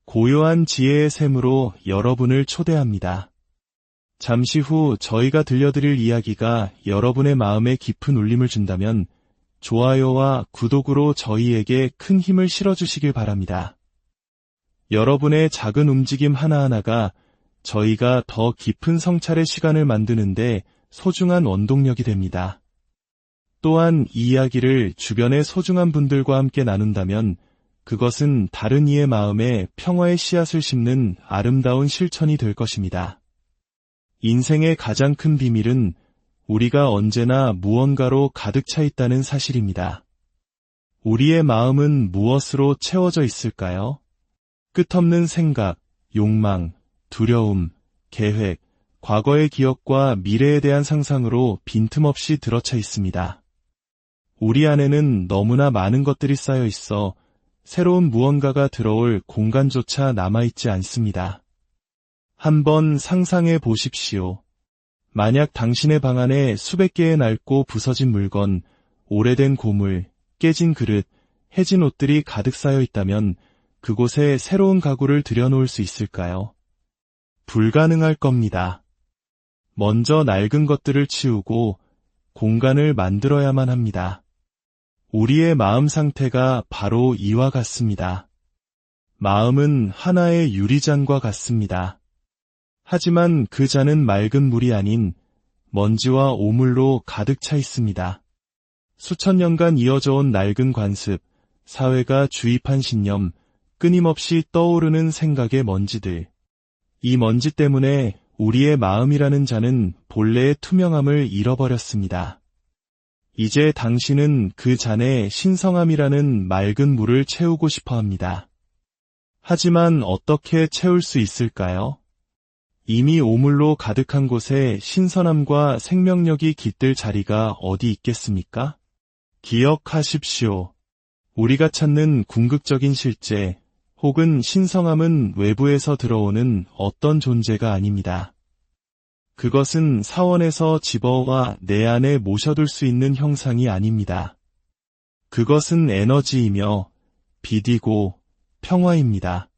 고요한 지혜의 샘으로 여러분을 초대합니다. 잠시 후 저희가 들려드릴 이야기가 여러분의 마음에 깊은 울림을 준다면 좋아요와 구독으로 저희에게 큰 힘을 실어주시길 바랍니다. 여러분의 작은 움직임 하나하나가 저희가 더 깊은 성찰의 시간을 만드는데 소중한 원동력이 됩니다. 또한 이 이야기를 주변의 소중한 분들과 함께 나눈다면 그것은 다른 이의 마음에 평화의 씨앗을 심는 아름다운 실천이 될 것입니다. 인생의 가장 큰 비밀은 우리가 언제나 무언가로 가득 차 있다는 사실입니다. 우리의 마음은 무엇으로 채워져 있을까요? 끝없는 생각, 욕망, 두려움, 계획, 과거의 기억과 미래에 대한 상상으로 빈틈없이 들어차 있습니다. 우리 안에는 너무나 많은 것들이 쌓여 있어 새로운 무언가가 들어올 공간조차 남아있지 않습니다. 한번 상상해 보십시오. 만약 당신의 방 안에 수백 개의 낡고 부서진 물건, 오래된 고물, 깨진 그릇, 해진 옷들이 가득 쌓여 있다면 그곳에 새로운 가구를 들여놓을 수 있을까요? 불가능할 겁니다. 먼저 낡은 것들을 치우고 공간을 만들어야만 합니다. 우리의 마음 상태가 바로 이와 같습니다. 마음은 하나의 유리잔과 같습니다. 하지만 그 잔은 맑은 물이 아닌 먼지와 오물로 가득 차 있습니다. 수천 년간 이어져 온 낡은 관습, 사회가 주입한 신념, 끊임없이 떠오르는 생각의 먼지들. 이 먼지 때문에 우리의 마음이라는 잔은 본래의 투명함을 잃어버렸습니다. 이제 당신은 그 잔에 신성함이라는 맑은 물을 채우고 싶어 합니다. 하지만 어떻게 채울 수 있을까요? 이미 오물로 가득한 곳에 신선함과 생명력이 깃들 자리가 어디 있겠습니까? 기억하십시오. 우리가 찾는 궁극적인 실제 혹은 신성함은 외부에서 들어오는 어떤 존재가 아닙니다. 그것은 사원에서 집어와 내 안에 모셔둘 수 있는 형상이 아닙니다. 그것은 에너지이며 빛이고 평화입니다.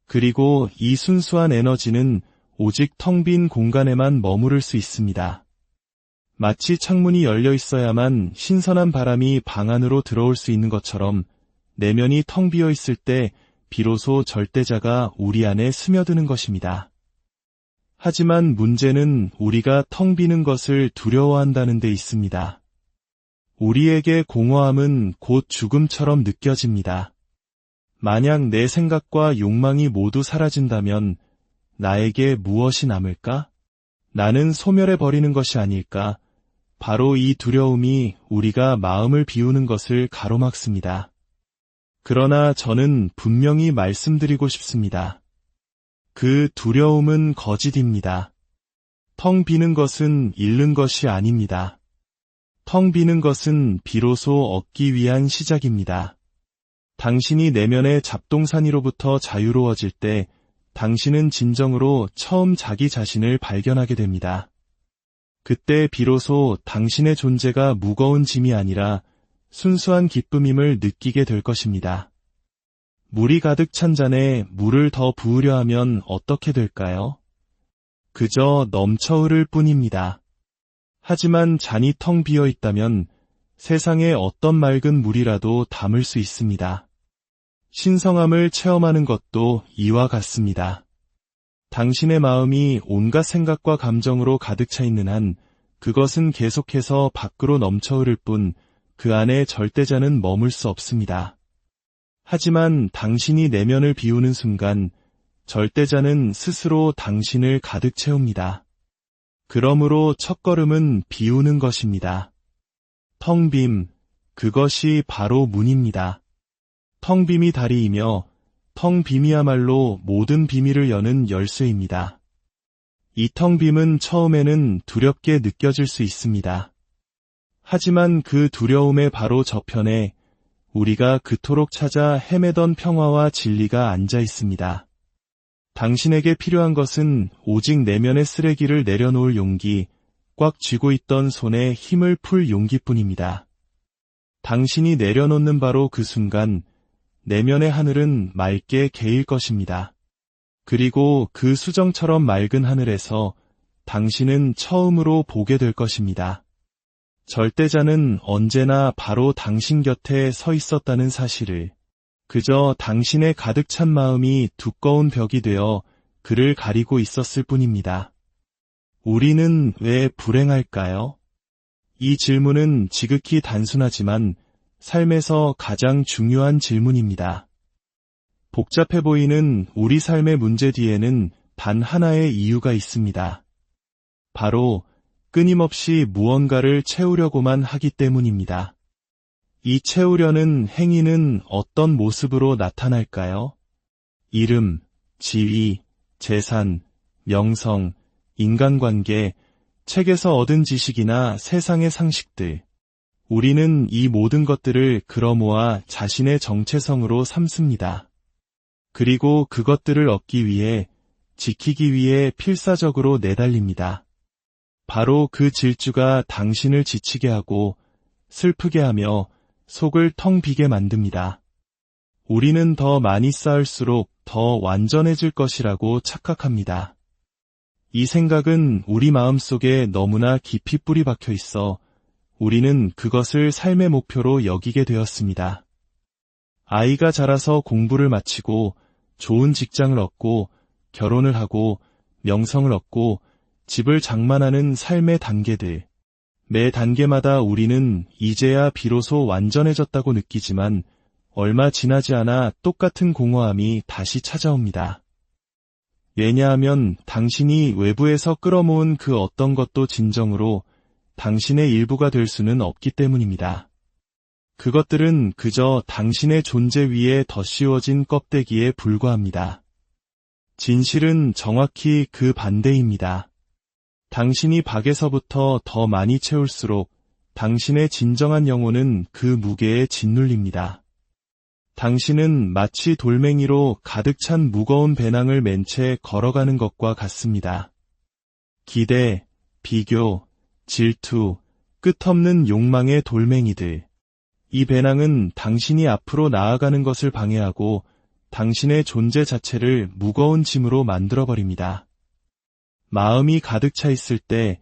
그리고 이 순수한 에너지는 오직 텅 빈 공간에만 머무를 수 있습니다. 마치 창문이 열려 있어야만 신선한 바람이 방 안으로 들어올 수 있는 것처럼 내면이 텅 비어 있을 때 비로소 절대자가 우리 안에 스며드는 것입니다. 하지만 문제는 우리가 텅 비는 것을 두려워한다는 데 있습니다. 우리에게 공허함은 곧 죽음처럼 느껴집니다. 만약 내 생각과 욕망이 모두 사라진다면 나에게 무엇이 남을까? 나는 소멸해버리는 것이 아닐까? 바로 이 두려움이 우리가 마음을 비우는 것을 가로막습니다. 그러나 저는 분명히 말씀드리고 싶습니다. 그 두려움은 거짓입니다. 텅 비는 것은 잃는 것이 아닙니다. 텅 비는 것은 비로소 얻기 위한 시작입니다. 당신이 내면의 잡동사니로부터 자유로워질 때 당신은 진정으로 처음 자기 자신을 발견하게 됩니다. 그때 비로소 당신의 존재가 무거운 짐이 아니라 순수한 기쁨임을 느끼게 될 것입니다. 물이 가득 찬 잔에 물을 더 부으려 하면 어떻게 될까요? 그저 넘쳐 흐를 뿐입니다. 하지만 잔이 텅 비어 있다면 세상에 어떤 맑은 물이라도 담을 수 있습니다. 신성함을 체험하는 것도 이와 같습니다. 당신의 마음이 온갖 생각과 감정으로 가득 차 있는 한 그것은 계속해서 밖으로 넘쳐 흐를 뿐 그 안에 절대자는 머물 수 없습니다. 하지만 당신이 내면을 비우는 순간 절대자는 스스로 당신을 가득 채웁니다. 그러므로 첫걸음은 비우는 것입니다. 텅 빔, 그것이 바로 문입니다. 텅 빔이 다리이며 텅 빔이야말로 모든 비밀을 여는 열쇠입니다. 이 텅 빔은 처음에는 두렵게 느껴질 수 있습니다. 하지만 그 두려움의 바로 저편에 우리가 그토록 찾아 헤매던 평화와 진리가 앉아 있습니다. 당신에게 필요한 것은 오직 내면의 쓰레기를 내려놓을 용기, 꽉 쥐고 있던 손에 힘을 풀 용기뿐입니다. 당신이 내려놓는 바로 그 순간 내면의 하늘은 맑게 개일 것입니다. 그리고 그 수정처럼 맑은 하늘에서 당신은 처음으로 보게 될 것입니다. 절대자는 언제나 바로 당신 곁에 서 있었다는 사실을, 그저 당신의 가득 찬 마음이 두꺼운 벽이 되어 그를 가리고 있었을 뿐입니다. 우리는 왜 불행할까요? 이 질문은 지극히 단순하지만 삶에서 가장 중요한 질문입니다. 복잡해 보이는 우리 삶의 문제 뒤에는 단 하나의 이유가 있습니다. 바로 끊임없이 무언가를 채우려고만 하기 때문입니다. 이 채우려는 행위는 어떤 모습으로 나타날까요? 이름, 지위, 재산, 명성, 인간관계, 책에서 얻은 지식이나 세상의 상식들. 우리는 이 모든 것들을 끌어모아 자신의 정체성으로 삼습니다. 그리고 그것들을 얻기 위해, 지키기 위해 필사적으로 내달립니다. 바로 그 질주가 당신을 지치게 하고 슬프게 하며 속을 텅 비게 만듭니다. 우리는 더 많이 쌓을수록 더 완전해질 것이라고 착각합니다. 이 생각은 우리 마음속에 너무나 깊이 뿌리 박혀 있어 우리는 그것을 삶의 목표로 여기게 되었습니다. 아이가 자라서 공부를 마치고 좋은 직장을 얻고 결혼을 하고 명성을 얻고 집을 장만하는 삶의 단계들. 매 단계마다 우리는 이제야 비로소 완전해졌다고 느끼지만 얼마 지나지 않아 똑같은 공허함이 다시 찾아옵니다. 왜냐하면 당신이 외부에서 끌어모은 그 어떤 것도 진정으로 당신의 일부가 될 수는 없기 때문입니다. 그것들은 그저 당신의 존재 위에 덧씌워진 껍데기에 불과합니다. 진실은 정확히 그 반대입니다. 당신이 박에서부터 더 많이 채울수록 당신의 진정한 영혼은 그 무게에 짓눌립니다. 당신은 마치 돌멩이로 가득 찬 무거운 배낭을 맨 채 걸어가는 것과 같습니다. 기대, 비교, 질투, 끝없는 욕망의 돌멩이들. 이 배낭은 당신이 앞으로 나아가는 것을 방해하고 당신의 존재 자체를 무거운 짐으로 만들어버립니다. 마음이 가득 차 있을 때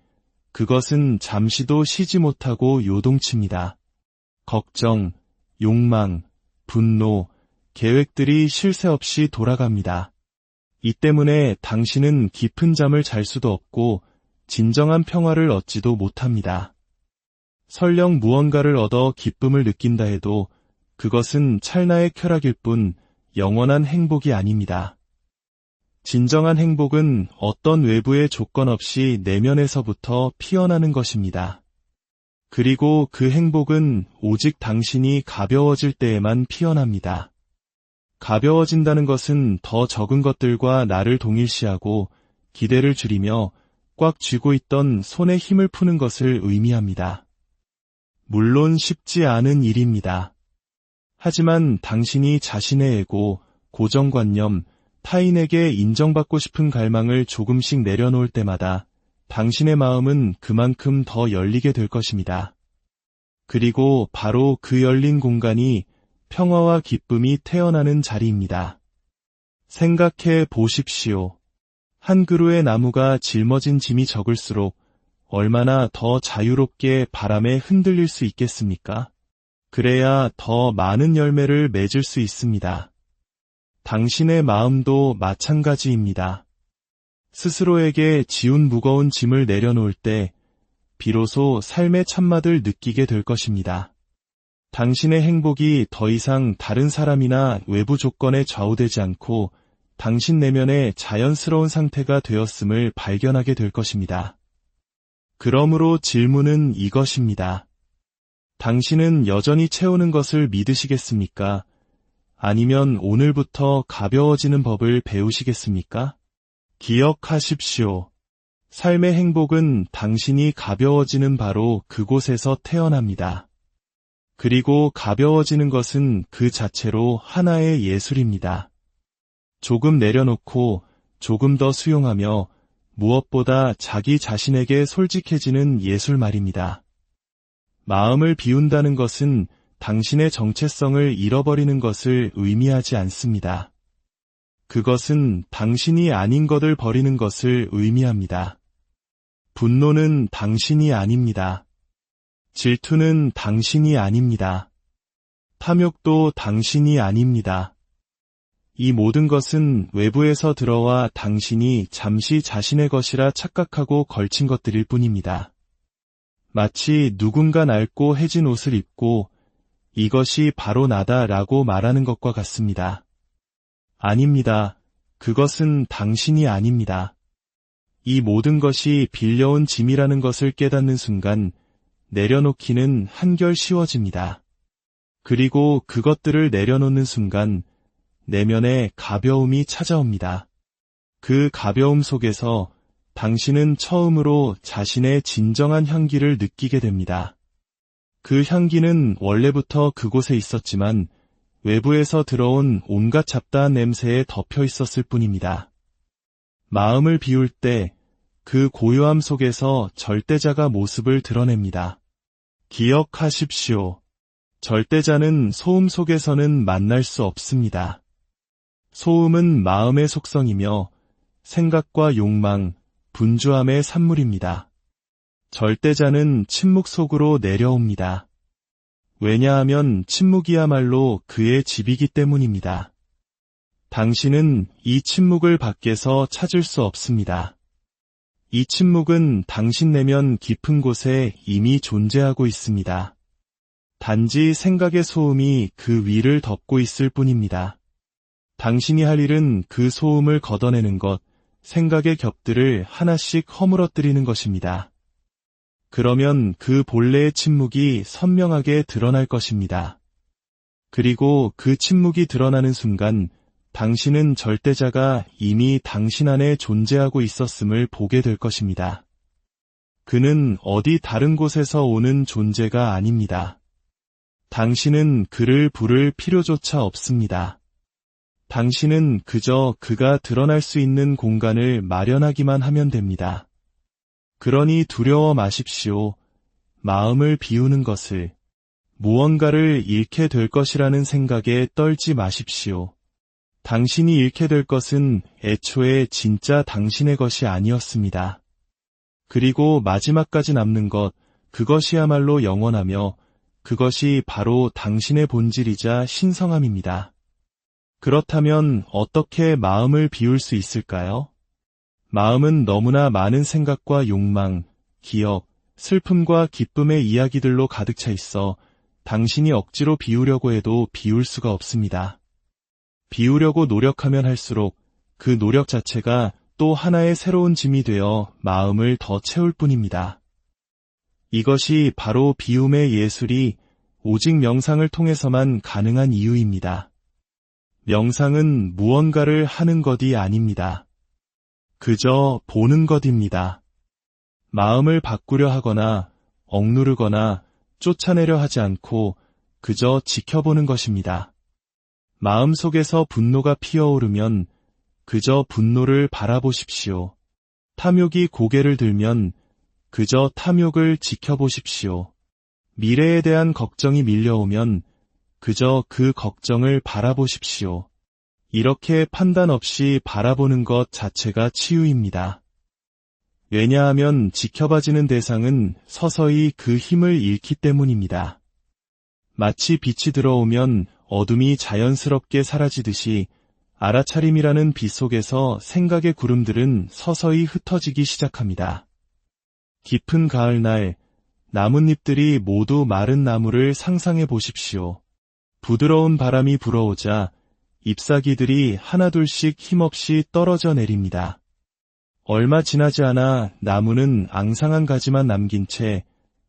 그것은 잠시도 쉬지 못하고 요동칩니다. 걱정, 욕망, 분노, 계획들이 쉴 새 없이 돌아갑니다. 이 때문에 당신은 깊은 잠을 잘 수도 없고 진정한 평화를 얻지도 못합니다. 설령 무언가를 얻어 기쁨을 느낀다 해도 그것은 찰나의 쾌락일 뿐 영원한 행복이 아닙니다. 진정한 행복은 어떤 외부의 조건 없이 내면에서부터 피어나는 것입니다. 그리고 그 행복은 오직 당신이 가벼워질 때에만 피어납니다. 가벼워진다는 것은 더 적은 것들과 나를 동일시하고 기대를 줄이며 꽉 쥐고 있던 손에 힘을 푸는 것을 의미합니다. 물론 쉽지 않은 일입니다. 하지만 당신이 자신의 에고, 고정관념, 타인에게 인정받고 싶은 갈망을 조금씩 내려놓을 때마다 당신의 마음은 그만큼 더 열리게 될 것입니다. 그리고 바로 그 열린 공간이 평화와 기쁨이 태어나는 자리입니다. 생각해 보십시오. 한 그루의 나무가 짊어진 짐이 적을수록 얼마나 더 자유롭게 바람에 흔들릴 수 있겠습니까? 그래야 더 많은 열매를 맺을 수 있습니다. 당신의 마음도 마찬가지입니다. 스스로에게 지운 무거운 짐을 내려놓을 때 비로소 삶의 참맛을 느끼게 될 것입니다. 당신의 행복이 더 이상 다른 사람이나 외부 조건에 좌우되지 않고 당신 내면의 자연스러운 상태가 되었음을 발견하게 될 것입니다. 그러므로 질문은 이것입니다. 당신은 여전히 채우는 것을 믿으시겠습니까? 아니면 오늘부터 가벼워지는 법을 배우시겠습니까? 기억하십시오. 삶의 행복은 당신이 가벼워지는 바로 그곳에서 태어납니다. 그리고 가벼워지는 것은 그 자체로 하나의 예술입니다. 조금 내려놓고 조금 더 수용하며 무엇보다 자기 자신에게 솔직해지는 예술 말입니다. 마음을 비운다는 것은 당신의 정체성을 잃어버리는 것을 의미하지 않습니다. 그것은 당신이 아닌 것을 버리는 것을 의미합니다. 분노는 당신이 아닙니다. 질투는 당신이 아닙니다. 탐욕도 당신이 아닙니다. 이 모든 것은 외부에서 들어와 당신이 잠시 자신의 것이라 착각하고 걸친 것들일 뿐입니다. 마치 누군가 낡고 해진 옷을 입고 이것이 바로 나다라고 말하는 것과 같습니다. 아닙니다. 그것은 당신이 아닙니다. 이 모든 것이 빌려온 짐이라는 것을 깨닫는 순간 내려놓기는 한결 쉬워집니다. 그리고 그것들을 내려놓는 순간 내면에 가벼움이 찾아옵니다. 그 가벼움 속에서 당신은 처음으로 자신의 진정한 향기를 느끼게 됩니다. 그 향기는 원래부터 그곳에 있었지만 외부에서 들어온 온갖 잡다한 냄새에 덮여 있었을 뿐입니다. 마음을 비울 때 그 고요함 속에서 절대자가 모습을 드러냅니다. 기억하십시오. 절대자는 소음 속에서는 만날 수 없습니다. 소음은 마음의 속성이며 생각과 욕망, 분주함의 산물입니다. 절대자는 침묵 속으로 내려옵니다. 왜냐하면 침묵이야말로 그의 집이기 때문입니다. 당신은 이 침묵을 밖에서 찾을 수 없습니다. 이 침묵은 당신 내면 깊은 곳에 이미 존재하고 있습니다. 단지 생각의 소음이 그 위를 덮고 있을 뿐입니다. 당신이 할 일은 그 소음을 걷어내는 것, 생각의 겹들을 하나씩 허물어뜨리는 것입니다. 그러면 그 본래의 침묵이 선명하게 드러날 것입니다. 그리고 그 침묵이 드러나는 순간 당신은 절대자가 이미 당신 안에 존재하고 있었음을 보게 될 것입니다. 그는 어디 다른 곳에서 오는 존재가 아닙니다. 당신은 그를 부를 필요조차 없습니다. 당신은 그저 그가 드러날 수 있는 공간을 마련하기만 하면 됩니다. 그러니 두려워 마십시오. 마음을 비우는 것을, 무언가를 잃게 될 것이라는 생각에 떨지 마십시오. 당신이 잃게 될 것은 애초에 진짜 당신의 것이 아니었습니다. 그리고 마지막까지 남는 것, 그것이야말로 영원하며 그것이 바로 당신의 본질이자 신성함입니다. 그렇다면 어떻게 마음을 비울 수 있을까요? 마음은 너무나 많은 생각과 욕망, 기억, 슬픔과 기쁨의 이야기들로 가득 차 있어 당신이 억지로 비우려고 해도 비울 수가 없습니다. 비우려고 노력하면 할수록 그 노력 자체가 또 하나의 새로운 짐이 되어 마음을 더 채울 뿐입니다. 이것이 바로 비움의 예술이 오직 명상을 통해서만 가능한 이유입니다. 명상은 무언가를 하는 것이 아닙니다. 그저 보는 것입니다. 마음을 바꾸려 하거나 억누르거나 쫓아내려 하지 않고 그저 지켜보는 것입니다. 마음속에서 분노가 피어오르면 그저 분노를 바라보십시오. 탐욕이 고개를 들면 그저 탐욕을 지켜보십시오. 미래에 대한 걱정이 밀려오면 그저 그 걱정을 바라보십시오. 이렇게 판단 없이 바라보는 것 자체가 치유입니다. 왜냐하면 지켜봐지는 대상은 서서히 그 힘을 잃기 때문입니다. 마치 빛이 들어오면 어둠이 자연스럽게 사라지듯이 알아차림이라는 빛 속에서 생각의 구름들은 서서히 흩어지기 시작합니다. 깊은 가을날, 나뭇잎들이 모두 마른 나무를 상상해 보십시오. 부드러운 바람이 불어오자 잎사귀들이 하나둘씩 힘없이 떨어져 내립니다. 얼마 지나지 않아 나무는 앙상한 가지만 남긴 채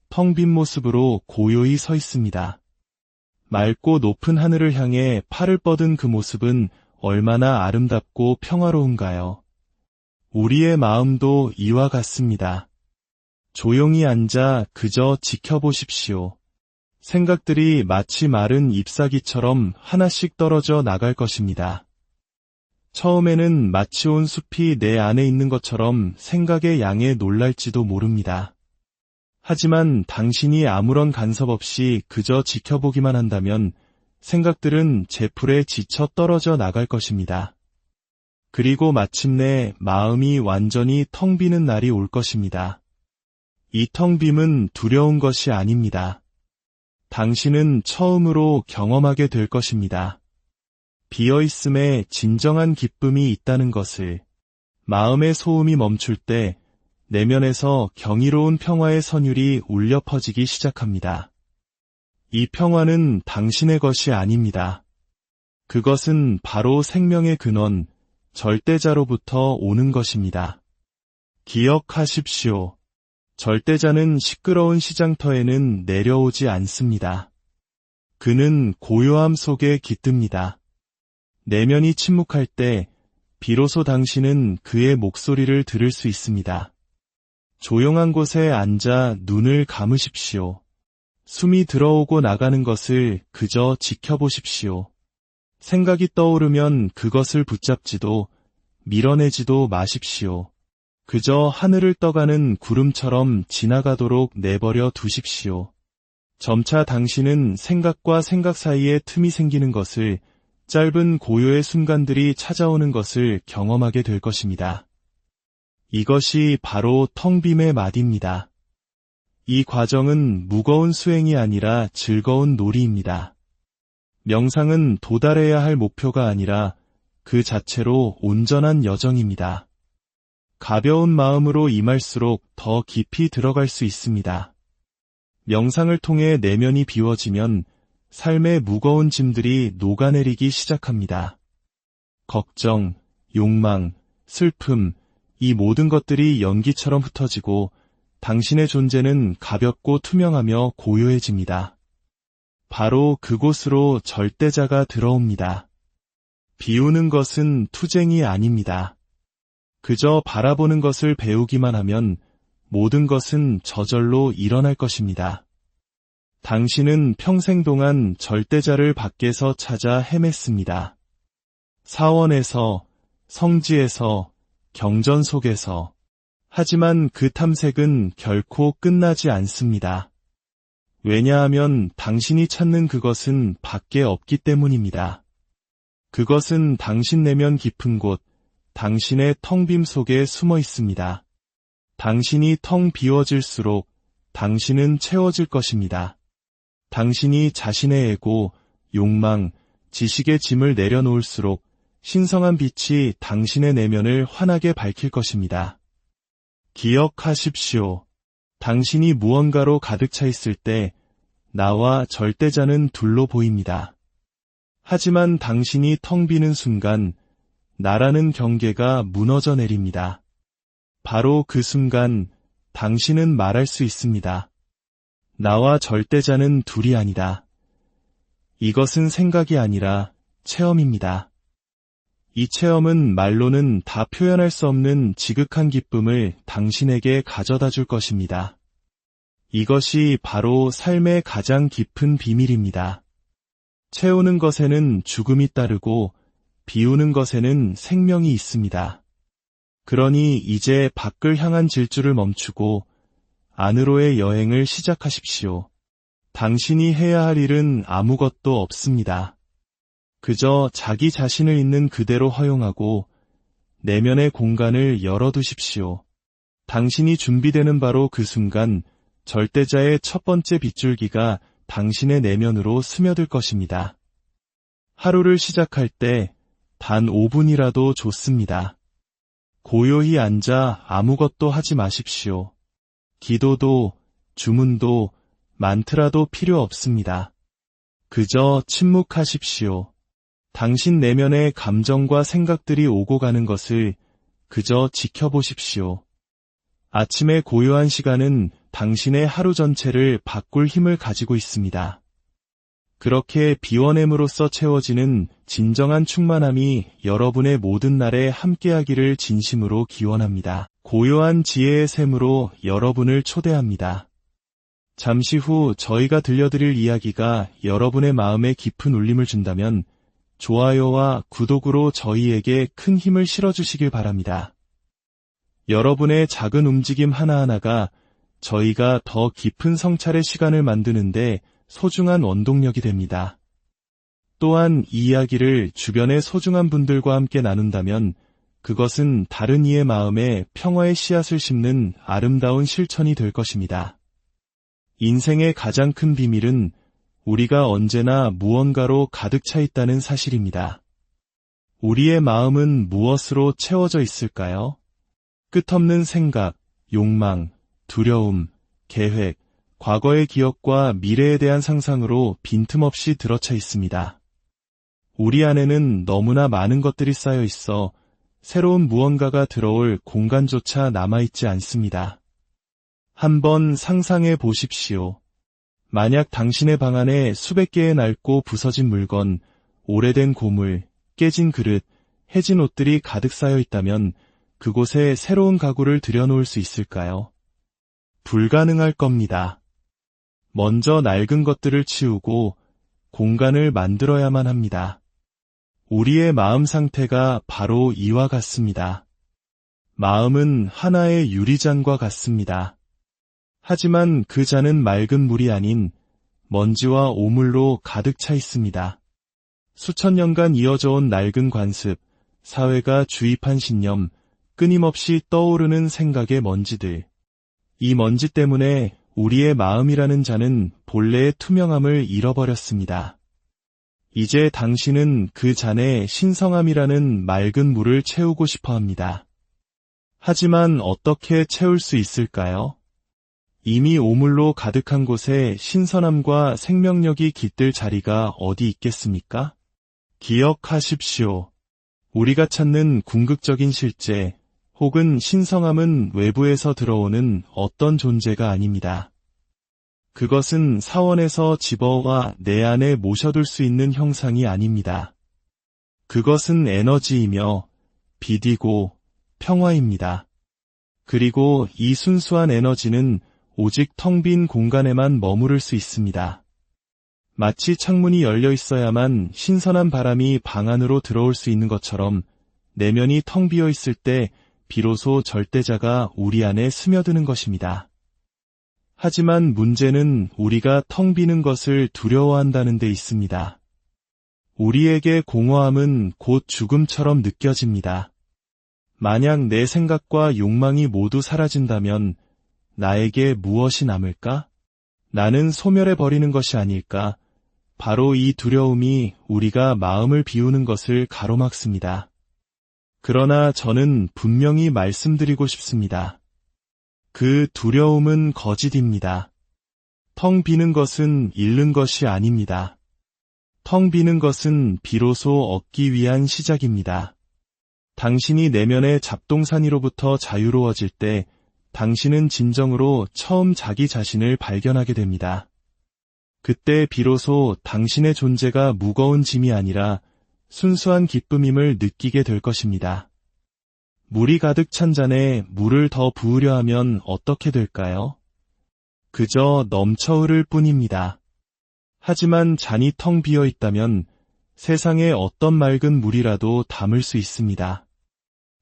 텅 빈 모습으로 고요히 서 있습니다. 맑고 높은 하늘을 향해 팔을 뻗은 그 모습은 얼마나 아름답고 평화로운가요? 우리의 마음도 이와 같습니다. 조용히 앉아 그저 지켜보십시오. 생각들이 마치 마른 잎사귀처럼 하나씩 떨어져 나갈 것입니다. 처음에는 마치 온 숲이 내 안에 있는 것처럼 생각의 양에 놀랄지도 모릅니다. 하지만 당신이 아무런 간섭 없이 그저 지켜보기만 한다면 생각들은 제풀에 지쳐 떨어져 나갈 것입니다. 그리고 마침내 마음이 완전히 텅 비는 날이 올 것입니다. 이 텅 빔은 두려운 것이 아닙니다. 당신은 처음으로 경험하게 될 것입니다. 비어있음에 진정한 기쁨이 있다는 것을. 마음의 소음이 멈출 때 내면에서 경이로운 평화의 선율이 울려 퍼지기 시작합니다. 이 평화는 당신의 것이 아닙니다. 그것은 바로 생명의 근원, 절대자로부터 오는 것입니다. 기억하십시오. 절대자는 시끄러운 시장터에는 내려오지 않습니다. 그는 고요함 속에 깃듭니다. 내면이 침묵할 때 비로소 당신은 그의 목소리를 들을 수 있습니다. 조용한 곳에 앉아 눈을 감으십시오. 숨이 들어오고 나가는 것을 그저 지켜보십시오. 생각이 떠오르면 그것을 붙잡지도 밀어내지도 마십시오. 그저 하늘을 떠가는 구름처럼 지나가도록 내버려 두십시오. 점차 당신은 생각과 생각 사이에 틈이 생기는 것을, 짧은 고요의 순간들이 찾아오는 것을 경험하게 될 것입니다. 이것이 바로 텅 빔의 맛입니다. 이 과정은 무거운 수행이 아니라 즐거운 놀이입니다. 명상은 도달해야 할 목표가 아니라 그 자체로 온전한 여정입니다. 가벼운 마음으로 임할수록 더 깊이 들어갈 수 있습니다. 명상을 통해 내면이 비워지면 삶의 무거운 짐들이 녹아내리기 시작합니다. 걱정, 욕망, 슬픔, 이 모든 것들이 연기처럼 흩어지고 당신의 존재는 가볍고 투명하며 고요해집니다. 바로 그곳으로 절대자가 들어옵니다. 비우는 것은 투쟁이 아닙니다. 그저 바라보는 것을 배우기만 하면 모든 것은 저절로 일어날 것입니다. 당신은 평생 동안 절대자를 밖에서 찾아 헤맸습니다. 사원에서, 성지에서, 경전 속에서. 하지만 그 탐색은 결코 끝나지 않습니다. 왜냐하면 당신이 찾는 그것은 밖에 없기 때문입니다. 그것은 당신 내면 깊은 곳, 당신의 텅 빔 속에 숨어 있습니다. 당신이 텅 비워질수록 당신은 채워질 것입니다. 당신이 자신의 에고, 욕망, 지식의 짐을 내려놓을수록 신성한 빛이 당신의 내면을 환하게 밝힐 것입니다. 기억하십시오. 당신이 무언가로 가득 차 있을 때 나와 절대자는 둘로 보입니다. 하지만 당신이 텅 비는 순간 나라는 경계가 무너져 내립니다. 바로 그 순간 당신은 말할 수 있습니다. 나와 절대자는 둘이 아니다. 이것은 생각이 아니라 체험입니다. 이 체험은 말로는 다 표현할 수 없는 지극한 기쁨을 당신에게 가져다 줄 것입니다. 이것이 바로 삶의 가장 깊은 비밀입니다. 채우는 것에는 죽음이 따르고 비우는 것에는 생명이 있습니다. 그러니 이제 밖을 향한 질주를 멈추고 안으로의 여행을 시작하십시오. 당신이 해야 할 일은 아무것도 없습니다. 그저 자기 자신을 있는 그대로 허용하고 내면의 공간을 열어두십시오. 당신이 준비되는 바로 그 순간 절대자의 첫 번째 빗줄기가 당신의 내면으로 스며들 것입니다. 하루를 시작할 때 단 5분이라도 좋습니다. 고요히 앉아 아무것도 하지 마십시오. 기도도, 주문도, 만트라도 필요 없습니다. 그저 침묵하십시오. 당신 내면의 감정과 생각들이 오고 가는 것을 그저 지켜보십시오. 아침의 고요한 시간은 당신의 하루 전체를 바꿀 힘을 가지고 있습니다. 그렇게 비워냄으로써 채워지는 진정한 충만함이 여러분의 모든 날에 함께하기를 진심으로 기원합니다. 고요한 지혜의 샘으로 여러분을 초대합니다. 잠시 후 저희가 들려드릴 이야기가 여러분의 마음에 깊은 울림을 준다면 좋아요와 구독으로 저희에게 큰 힘을 실어주시길 바랍니다. 여러분의 작은 움직임 하나하나가 저희가 더 깊은 성찰의 시간을 만드는데 소중한 원동력이 됩니다. 또한 이 이야기를 주변의 소중한 분들과 함께 나눈다면 그것은 다른 이의 마음에 평화의 씨앗을 심는 아름다운 실천이 될 것입니다. 인생의 가장 큰 비밀은 우리가 언제나 무언가로 가득 차 있다는 사실입니다. 우리의 마음은 무엇으로 채워져 있을까요? 끝없는 생각, 욕망, 두려움, 계획, 과거의 기억과 미래에 대한 상상으로 빈틈없이 들어차 있습니다. 우리 안에는 너무나 많은 것들이 쌓여 있어 새로운 무언가가 들어올 공간조차 남아있지 않습니다. 한번 상상해 보십시오. 만약 당신의 방 안에 수백 개의 낡고 부서진 물건, 오래된 고물, 깨진 그릇, 해진 옷들이 가득 쌓여 있다면 그곳에 새로운 가구를 들여놓을 수 있을까요? 불가능할 겁니다. 먼저 낡은 것들을 치우고 공간을 만들어야만 합니다. 우리의 마음 상태가 바로 이와 같습니다. 마음은 하나의 유리잔과 같습니다. 하지만 그 잔은 맑은 물이 아닌 먼지와 오물로 가득 차 있습니다. 수천 년간 이어져 온 낡은 관습, 사회가 주입한 신념, 끊임없이 떠오르는 생각의 먼지들. 이 먼지 때문에 우리의 마음이라는 잔은 본래의 투명함을 잃어버렸습니다. 이제 당신은 그 잔에 신성함이라는 맑은 물을 채우고 싶어 합니다. 하지만 어떻게 채울 수 있을까요? 이미 오물로 가득한 곳에 신선함과 생명력이 깃들 자리가 어디 있겠습니까? 기억하십시오. 우리가 찾는 궁극적인 실제 혹은 신성함은 외부에서 들어오는 어떤 존재가 아닙니다. 그것은 사원에서 집어와 내 안에 모셔둘 수 있는 형상이 아닙니다. 그것은 에너지이며 빛이고 평화입니다. 그리고 이 순수한 에너지는 오직 텅 빈 공간에만 머무를 수 있습니다. 마치 창문이 열려 있어야만 신선한 바람이 방 안으로 들어올 수 있는 것처럼 내면이 텅 비어 있을 때 비로소 절대자가 우리 안에 스며드는 것입니다. 하지만 문제는 우리가 텅 비는 것을 두려워한다는 데 있습니다. 우리에게 공허함은 곧 죽음처럼 느껴집니다. 만약 내 생각과 욕망이 모두 사라진다면 나에게 무엇이 남을까? 나는 소멸해버리는 것이 아닐까? 바로 이 두려움이 우리가 마음을 비우는 것을 가로막습니다. 그러나 저는 분명히 말씀드리고 싶습니다. 그 두려움은 거짓입니다. 텅 비는 것은 잃는 것이 아닙니다. 텅 비는 것은 비로소 얻기 위한 시작입니다. 당신이 내면의 잡동사니로부터 자유로워질 때 당신은 진정으로 처음 자기 자신을 발견하게 됩니다. 그때 비로소 당신의 존재가 무거운 짐이 아니라 순수한 기쁨임을 느끼게 될 것입니다. 물이 가득 찬 잔에 물을 더 부으려 하면 어떻게 될까요? 그저 넘쳐 흐를 뿐입니다. 하지만 잔이 텅 비어 있다면 세상에 어떤 맑은 물이라도 담을 수 있습니다.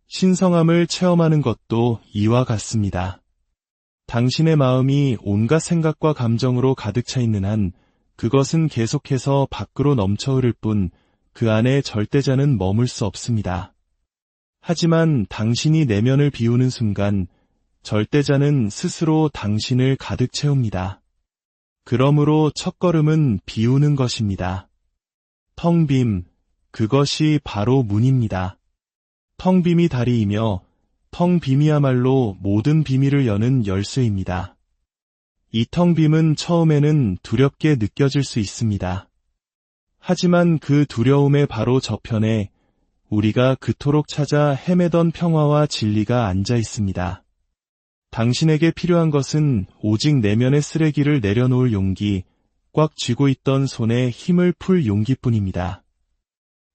신성함을 체험하는 것도 이와 같습니다. 당신의 마음이 온갖 생각과 감정으로 가득 차 있는 한 그것은 계속해서 밖으로 넘쳐 흐를 뿐 그 안에 절대자는 머물 수 없습니다. 하지만 당신이 내면을 비우는 순간 절대자는 스스로 당신을 가득 채웁니다. 그러므로 첫걸음은 비우는 것입니다. 텅 빔, 그것이 바로 문입니다. 텅 빔이 다리이며 텅 빔이야말로 모든 비밀을 여는 열쇠입니다. 이 텅 빔은 처음에는 두렵게 느껴질 수 있습니다. 하지만 그 두려움의 바로 저편에 우리가 그토록 찾아 헤매던 평화와 진리가 앉아 있습니다. 당신에게 필요한 것은 오직 내면의 쓰레기를 내려놓을 용기, 꽉 쥐고 있던 손에 힘을 풀 용기뿐입니다.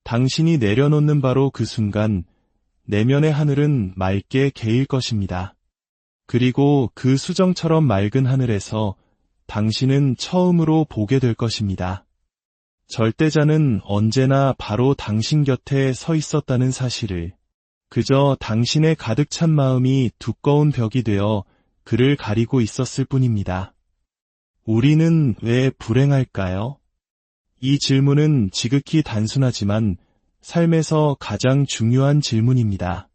당신이 내려놓는 바로 그 순간 내면의 하늘은 맑게 개일 것입니다. 그리고 그 수정처럼 맑은 하늘에서 당신은 처음으로 보게 될 것입니다. 절대자는 언제나 바로 당신 곁에 서 있었다는 사실을, 그저 당신의 가득 찬 마음이 두꺼운 벽이 되어 그를 가리고 있었을 뿐입니다. 우리는 왜 불행할까요? 이 질문은 지극히 단순하지만 삶에서 가장 중요한 질문입니다.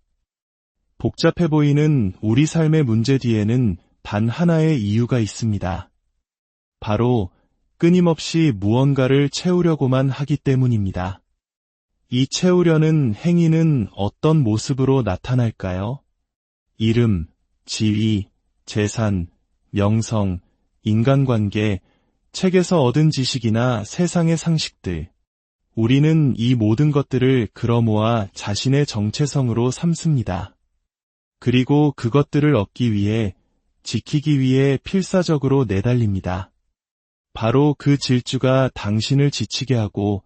복잡해 보이는 우리 삶의 문제 뒤에는 단 하나의 이유가 있습니다. 바로 끊임없이 무언가를 채우려고만 하기 때문입니다. 이 채우려는 행위는 어떤 모습으로 나타날까요? 이름, 지위, 재산, 명성, 인간관계, 책에서 얻은 지식이나 세상의 상식들. 우리는 이 모든 것들을 끌어모아 자신의 정체성으로 삼습니다. 그리고 그것들을 얻기 위해, 지키기 위해 필사적으로 내달립니다. 바로 그 질주가 당신을 지치게 하고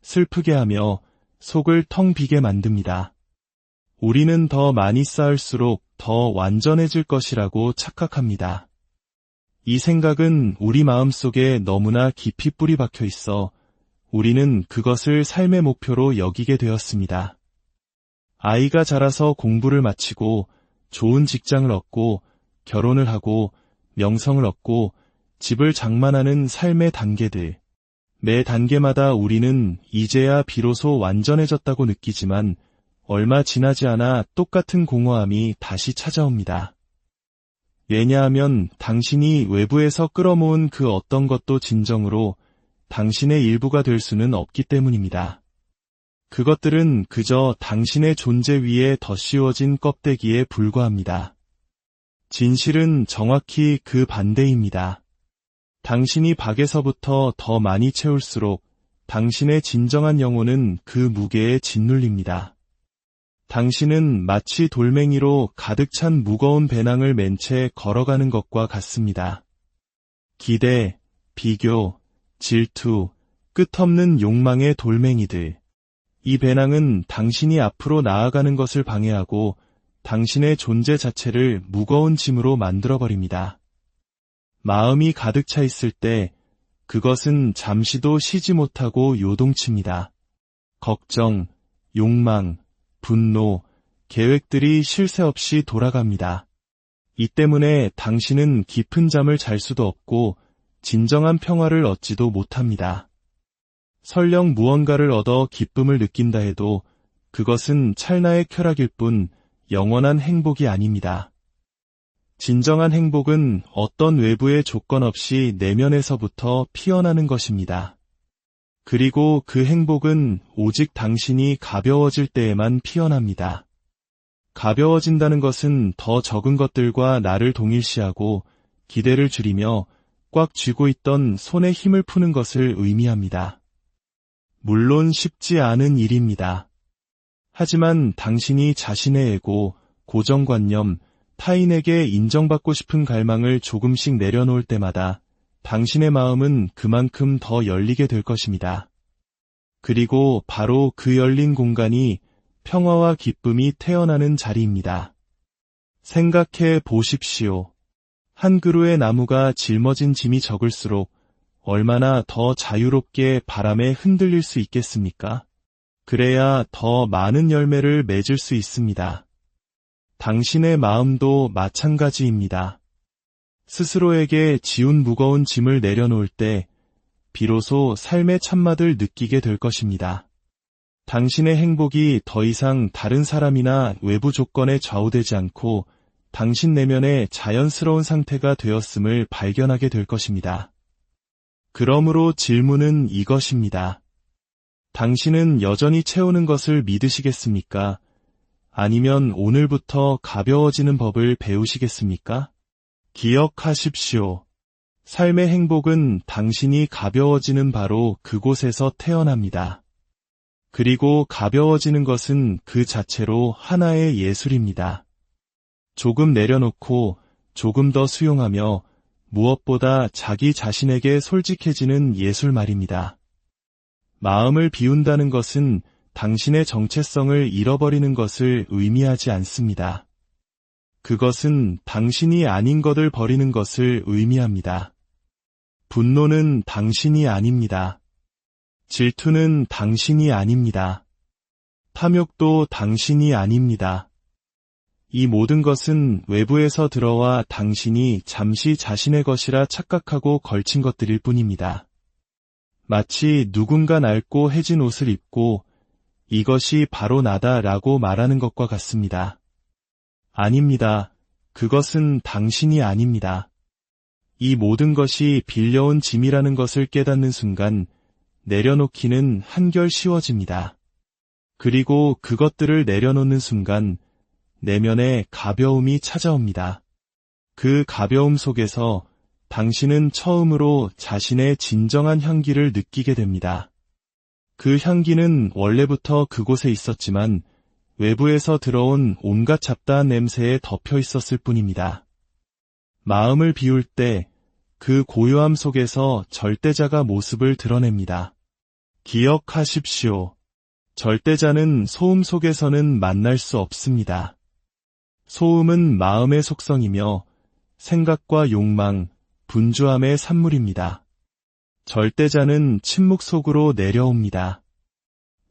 슬프게 하며 속을 텅 비게 만듭니다. 우리는 더 많이 쌓을수록 더 완전해질 것이라고 착각합니다. 이 생각은 우리 마음속에 너무나 깊이 뿌리 박혀 있어 우리는 그것을 삶의 목표로 여기게 되었습니다. 아이가 자라서 공부를 마치고 좋은 직장을 얻고 결혼을 하고 명성을 얻고 집을 장만하는 삶의 단계들. 매 단계마다 우리는 이제야 비로소 완전해졌다고 느끼지만 얼마 지나지 않아 똑같은 공허함이 다시 찾아옵니다. 왜냐하면 당신이 외부에서 끌어모은 그 어떤 것도 진정으로 당신의 일부가 될 수는 없기 때문입니다. 그것들은 그저 당신의 존재 위에 덧씌워진 껍데기에 불과합니다. 진실은 정확히 그 반대입니다. 당신이 박에서부터 더 많이 채울수록 당신의 진정한 영혼은 그 무게에 짓눌립니다. 당신은 마치 돌멩이로 가득 찬 무거운 배낭을 맨 채 걸어가는 것과 같습니다. 기대, 비교, 질투, 끝없는 욕망의 돌멩이들. 이 배낭은 당신이 앞으로 나아가는 것을 방해하고 당신의 존재 자체를 무거운 짐으로 만들어버립니다. 마음이 가득 차 있을 때 그것은 잠시도 쉬지 못하고 요동칩니다. 걱정, 욕망, 분노, 계획들이 쉴 새 없이 돌아갑니다. 이 때문에 당신은 깊은 잠을 잘 수도 없고 진정한 평화를 얻지도 못합니다. 설령 무언가를 얻어 기쁨을 느낀다 해도 그것은 찰나의 쾌락일 뿐 영원한 행복이 아닙니다. 진정한 행복은 어떤 외부의 조건 없이 내면에서부터 피어나는 것입니다. 그리고 그 행복은 오직 당신이 가벼워질 때에만 피어납니다. 가벼워진다는 것은 더 적은 것들과 나를 동일시하고 기대를 줄이며 꽉 쥐고 있던 손에 힘을 푸는 것을 의미합니다. 물론 쉽지 않은 일입니다. 하지만 당신이 자신의 에고, 고정관념, 타인에게 인정받고 싶은 갈망을 조금씩 내려놓을 때마다 당신의 마음은 그만큼 더 열리게 될 것입니다. 그리고 바로 그 열린 공간이 평화와 기쁨이 태어나는 자리입니다. 생각해 보십시오. 한 그루의 나무가 짊어진 짐이 적을수록 얼마나 더 자유롭게 바람에 흔들릴 수 있겠습니까? 그래야 더 많은 열매를 맺을 수 있습니다. 당신의 마음도 마찬가지입니다. 스스로에게 지운 무거운 짐을 내려놓을 때 비로소 삶의 참맛을 느끼게 될 것입니다. 당신의 행복이 더 이상 다른 사람이나 외부 조건에 좌우되지 않고 당신 내면의 자연스러운 상태가 되었음을 발견하게 될 것입니다. 그러므로 질문은 이것입니다. 당신은 여전히 채우는 것을 믿으시겠습니까? 아니면 오늘부터 가벼워지는 법을 배우시겠습니까? 기억하십시오. 삶의 행복은 당신이 가벼워지는 바로 그곳에서 태어납니다. 그리고 가벼워지는 것은 그 자체로 하나의 예술입니다. 조금 내려놓고 조금 더 수용하며 무엇보다 자기 자신에게 솔직해지는 예술 말입니다. 마음을 비운다는 것은 당신의 정체성을 잃어버리는 것을 의미하지 않습니다. 그것은 당신이 아닌 것을 버리는 것을 의미합니다. 분노는 당신이 아닙니다. 질투는 당신이 아닙니다. 탐욕도 당신이 아닙니다. 이 모든 것은 외부에서 들어와 당신이 잠시 자신의 것이라 착각하고 걸친 것들일 뿐입니다. 마치 누군가 낡고 해진 옷을 입고 이것이 바로 나다라고 말하는 것과 같습니다. 아닙니다. 그것은 당신이 아닙니다. 이 모든 것이 빌려온 짐이라는 것을 깨닫는 순간 내려놓기는 한결 쉬워집니다. 그리고 그것들을 내려놓는 순간 내면에 가벼움이 찾아옵니다. 그 가벼움 속에서 당신은 처음으로 자신의 진정한 향기를 느끼게 됩니다. 그 향기는 원래부터 그곳에 있었지만 외부에서 들어온 온갖 잡다한 냄새에 덮여 있었을 뿐입니다. 마음을 비울 때 그 고요함 속에서 절대자가 모습을 드러냅니다. 기억하십시오. 절대자는 소음 속에서는 만날 수 없습니다. 소음은 마음의 속성이며 생각과 욕망, 분주함의 산물입니다. 절대자는 침묵 속으로 내려옵니다.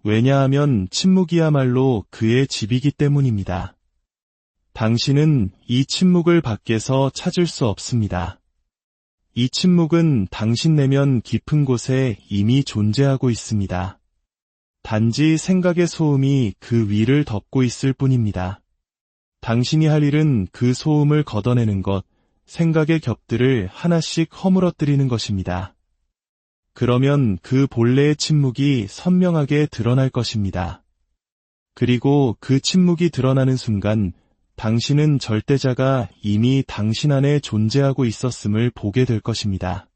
왜냐하면 침묵이야말로 그의 집이기 때문입니다. 당신은 이 침묵을 밖에서 찾을 수 없습니다. 이 침묵은 당신 내면 깊은 곳에 이미 존재하고 있습니다. 단지 생각의 소음이 그 위를 덮고 있을 뿐입니다. 당신이 할 일은 그 소음을 걷어내는 것, 생각의 겹들을 하나씩 허물어뜨리는 것입니다. 그러면 그 본래의 침묵이 선명하게 드러날 것입니다. 그리고 그 침묵이 드러나는 순간 당신은 절대자가 이미 당신 안에 존재하고 있었음을 보게 될 것입니다.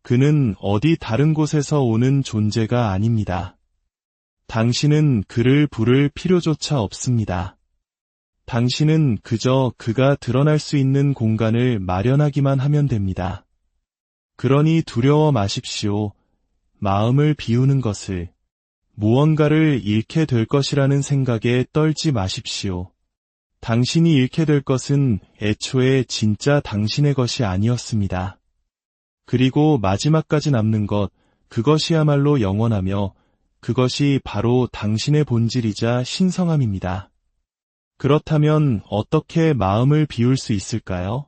그는 어디 다른 곳에서 오는 존재가 아닙니다. 당신은 그를 부를 필요조차 없습니다. 당신은 그저 그가 드러날 수 있는 공간을 마련하기만 하면 됩니다. 그러니 두려워 마십시오. 마음을 비우는 것을, 무언가를 잃게 될 것이라는 생각에 떨지 마십시오. 당신이 잃게 될 것은 애초에 진짜 당신의 것이 아니었습니다. 그리고 마지막까지 남는 것, 그것이야말로 영원하며 그것이 바로 당신의 본질이자 신성함입니다. 그렇다면 어떻게 마음을 비울 수 있을까요?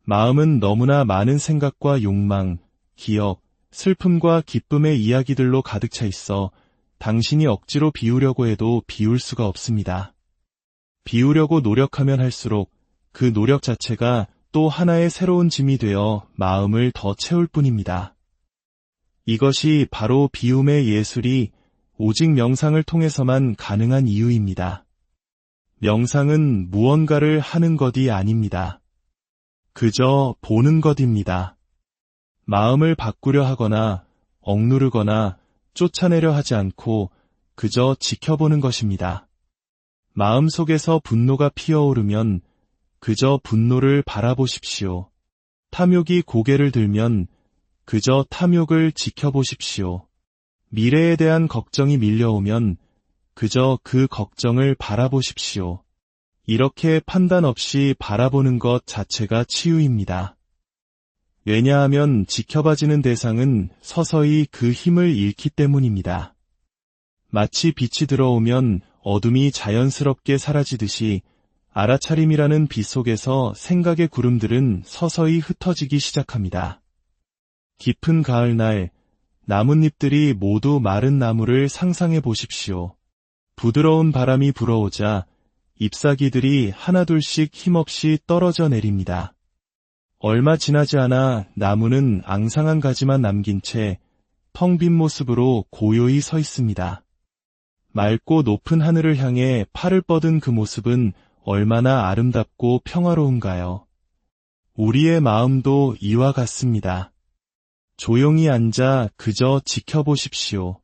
마음은 너무나 많은 생각과 욕망, 기억, 슬픔과 기쁨의 이야기들로 가득 차 있어 당신이 억지로 비우려고 해도 비울 수가 없습니다. 비우려고 노력하면 할수록 그 노력 자체가 또 하나의 새로운 짐이 되어 마음을 더 채울 뿐입니다. 이것이 바로 비움의 예술이 오직 명상을 통해서만 가능한 이유입니다. 명상은 무언가를 하는 것이 아닙니다. 그저 보는 것입니다. 마음을 바꾸려 하거나 억누르거나 쫓아내려 하지 않고 그저 지켜보는 것입니다. 마음속에서 분노가 피어오르면 그저 분노를 바라보십시오. 탐욕이 고개를 들면 그저 탐욕을 지켜보십시오. 미래에 대한 걱정이 밀려오면 그저 그 걱정을 바라보십시오. 이렇게 판단 없이 바라보는 것 자체가 치유입니다. 왜냐하면 지켜봐지는 대상은 서서히 그 힘을 잃기 때문입니다. 마치 빛이 들어오면 어둠이 자연스럽게 사라지듯이 알아차림이라는 빛 속에서 생각의 구름들은 서서히 흩어지기 시작합니다. 깊은 가을날, 나뭇잎들이 모두 마른 나무를 상상해 보십시오. 부드러운 바람이 불어오자 잎사귀들이 하나둘씩 힘없이 떨어져 내립니다. 얼마 지나지 않아 나무는 앙상한 가지만 남긴 채 텅 빈 모습으로 고요히 서 있습니다. 맑고 높은 하늘을 향해 팔을 뻗은 그 모습은 얼마나 아름답고 평화로운가요? 우리의 마음도 이와 같습니다. 조용히 앉아 그저 지켜보십시오.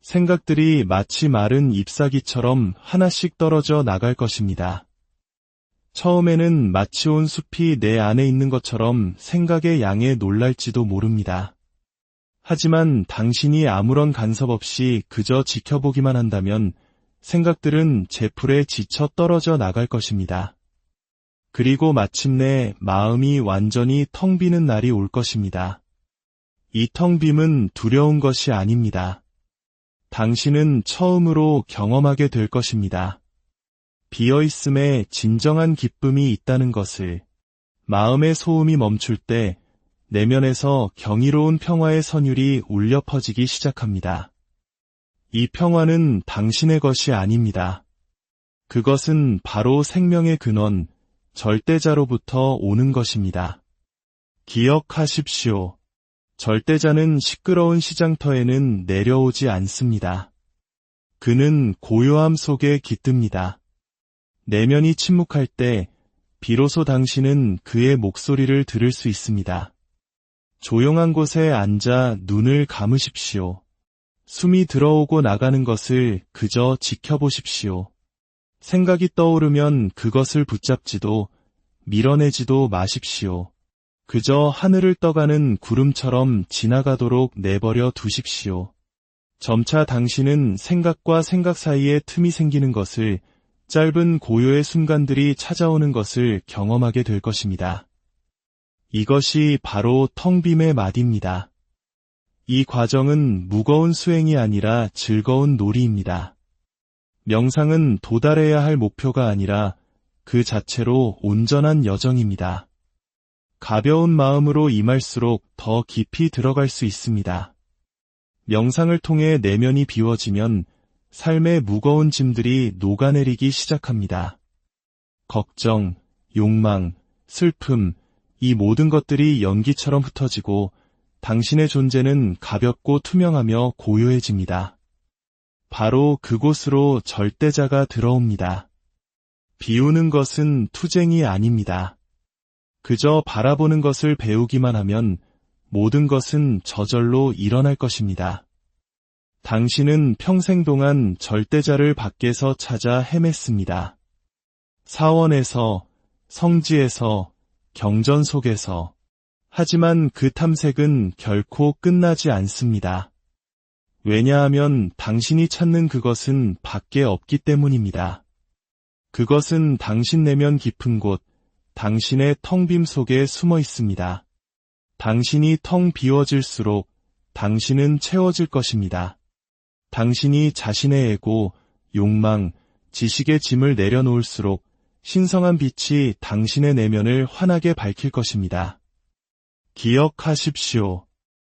생각들이 마치 마른 잎사귀처럼 하나씩 떨어져 나갈 것입니다. 처음에는 마치 온 숲이 내 안에 있는 것처럼 생각의 양에 놀랄지도 모릅니다. 하지만 당신이 아무런 간섭 없이 그저 지켜보기만 한다면 생각들은 제풀에 지쳐 떨어져 나갈 것입니다. 그리고 마침내 마음이 완전히 텅 비는 날이 올 것입니다. 이 텅 빔은 두려운 것이 아닙니다. 당신은 처음으로 경험하게 될 것입니다. 비어있음에 진정한 기쁨이 있다는 것을, 마음의 소음이 멈출 때 내면에서 경이로운 평화의 선율이 울려 퍼지기 시작합니다. 이 평화는 당신의 것이 아닙니다. 그것은 바로 생명의 근원, 절대자로부터 오는 것입니다. 기억하십시오. 절대자는 시끄러운 시장터에는 내려오지 않습니다. 그는 고요함 속에 깃듭니다. 내면이 침묵할 때 비로소 당신은 그의 목소리를 들을 수 있습니다. 조용한 곳에 앉아 눈을 감으십시오. 숨이 들어오고 나가는 것을 그저 지켜보십시오. 생각이 떠오르면 그것을 붙잡지도 밀어내지도 마십시오. 그저 하늘을 떠가는 구름처럼 지나가도록 내버려 두십시오. 점차 당신은 생각과 생각 사이에 틈이 생기는 것을, 짧은 고요의 순간들이 찾아오는 것을 경험하게 될 것입니다. 이것이 바로 텅 빔의 맛입니다. 이 과정은 무거운 수행이 아니라 즐거운 놀이입니다. 명상은 도달해야 할 목표가 아니라 그 자체로 온전한 여정입니다. 가벼운 마음으로 임할수록 더 깊이 들어갈 수 있습니다. 명상을 통해 내면이 비워지면 삶의 무거운 짐들이 녹아내리기 시작합니다. 걱정, 욕망, 슬픔, 이 모든 것들이 연기처럼 흩어지고 당신의 존재는 가볍고 투명하며 고요해집니다. 바로 그곳으로 절대자가 들어옵니다. 비우는 것은 투쟁이 아닙니다. 그저 바라보는 것을 배우기만 하면 모든 것은 저절로 일어날 것입니다. 당신은 평생 동안 절대자를 밖에서 찾아 헤맸습니다. 사원에서, 성지에서, 경전 속에서. 하지만 그 탐색은 결코 끝나지 않습니다. 왜냐하면 당신이 찾는 그것은 밖에 없기 때문입니다. 그것은 당신 내면 깊은 곳, 당신의 텅 빔 속에 숨어 있습니다. 당신이 텅 비워질수록 당신은 채워질 것입니다. 당신이 자신의 에고, 욕망, 지식의 짐을 내려놓을수록 신성한 빛이 당신의 내면을 환하게 밝힐 것입니다. 기억하십시오.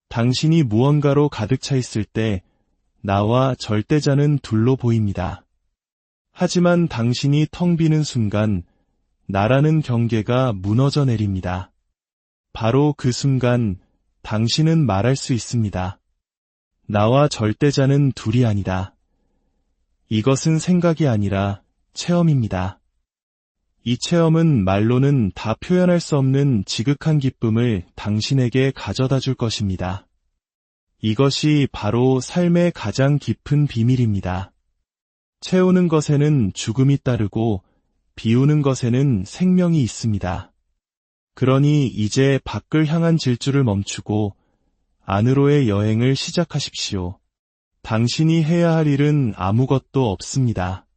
당신이 무언가로 가득 차 있을 때 나와 절대자는 둘로 보입니다. 하지만 당신이 텅 비는 순간 나라는 경계가 무너져 내립니다. 바로 그 순간 당신은 말할 수 있습니다. 나와 절대자는 둘이 아니다. 이것은 생각이 아니라 체험입니다. 이 체험은 말로는 다 표현할 수 없는 지극한 기쁨을 당신에게 가져다 줄 것입니다. 이것이 바로 삶의 가장 깊은 비밀입니다. 채우는 것에는 죽음이 따르고 비우는 것에는 생명이 있습니다. 그러니 이제 밖을 향한 질주를 멈추고 안으로의 여행을 시작하십시오. 당신이 해야 할 일은 아무것도 없습니다.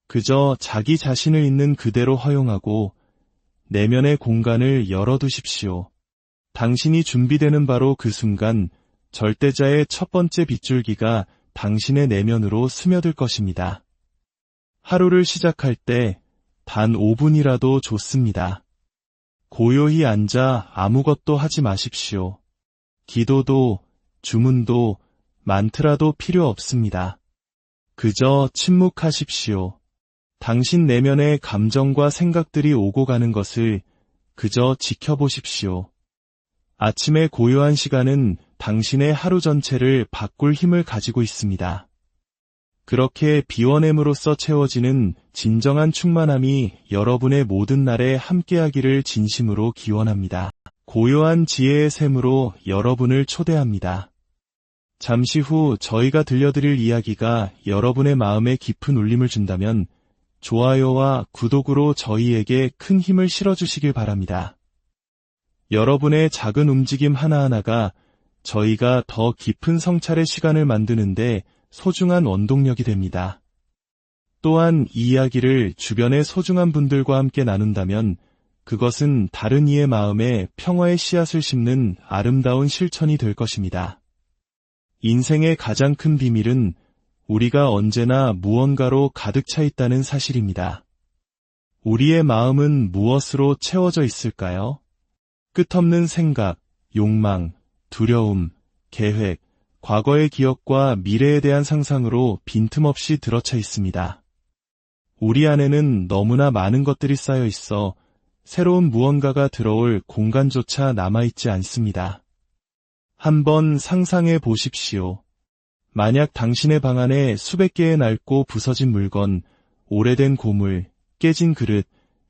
그저 자기 자신을 있는 그대로 허용하고 내면의 공간을 열어두십시오. 당신이 준비되는 바로 그 순간 절대자의 첫 번째 빗줄기가 당신의 내면으로 스며들 것입니다. 하루를 시작할 때 단 5분이라도 좋습니다. 고요히 앉아 아무것도 하지 마십시오. 기도도, 주문도, 만트라도 필요 없습니다. 그저 침묵하십시오. 당신 내면의 감정과 생각들이 오고 가는 것을 그저 지켜보십시오. 아침의 고요한 시간은 당신의 하루 전체를 바꿀 힘을 가지고 있습니다. 그렇게 비워냄으로써 채워지는 진정한 충만함이 여러분의 모든 날에 함께하기를 진심으로 기원합니다. 고요한 지혜의 샘으로 여러분을 초대합니다. 잠시 후 저희가 들려드릴 이야기가 여러분의 마음에 깊은 울림을 준다면 좋아요와 구독으로 저희에게 큰 힘을 실어주시길 바랍니다. 여러분의 작은 움직임 하나하나가 저희가 더 깊은 성찰의 시간을 만드는데 소중한 원동력이 됩니다. 또한 이 이야기를 주변의 소중한 분들과 함께 나눈다면 그것은 다른 이의 마음에 평화의 씨앗을 심는 아름다운 실천이 될 것입니다. 인생의 가장 큰 비밀은 우리가 언제나 무언가로 가득 차 있다는 사실입니다. 우리의 마음은 무엇으로 채워져 있을까요? 끝없는 생각, 욕망, 두려움, 계획, 과거의 기억과 미래에 대한 상상으로 빈틈없이 들어차 있습니다. 우리 안에는 너무나 많은 것들이 쌓여 있어 새로운 무언가가 들어올 공간조차 남아있지 않습니다. 한번 상상해 보십시오. 만약 당신의 방 안에 수백 개의 낡고 부서진 물건, 오래된 고물, 깨진 그릇,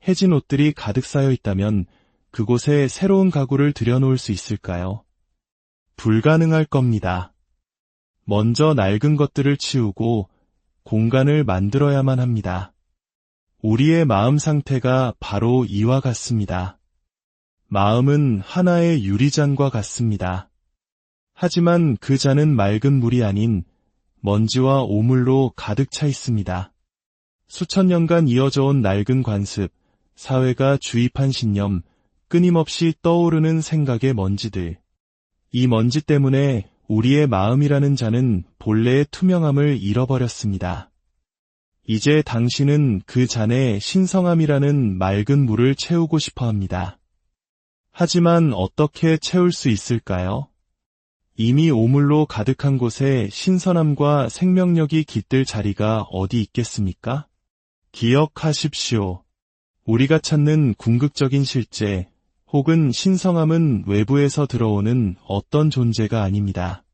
해진 옷들이 가득 쌓여 있다면 그곳에 새로운 가구를 들여놓을 수 있을까요? 불가능할 겁니다. 먼저 낡은 것들을 치우고 공간을 만들어야만 합니다. 우리의 마음 상태가 바로 이와 같습니다. 마음은 하나의 유리잔과 같습니다. 하지만 그 잔은 맑은 물이 아닌 먼지와 오물로 가득 차 있습니다. 수천 년간 이어져 온 낡은 관습, 사회가 주입한 신념, 끊임없이 떠오르는 생각의 먼지들. 이 먼지 때문에 우리의 마음이라는 잔은 본래의 투명함을 잃어버렸습니다. 이제 당신은 그 잔에 신성함이라는 맑은 물을 채우고 싶어 합니다. 하지만 어떻게 채울 수 있을까요? 이미 오물로 가득한 곳에 신선함과 생명력이 깃들 자리가 어디 있겠습니까? 기억하십시오. 우리가 찾는 궁극적인 실제 혹은 신성함은 외부에서 들어오는 어떤 존재가 아닙니다.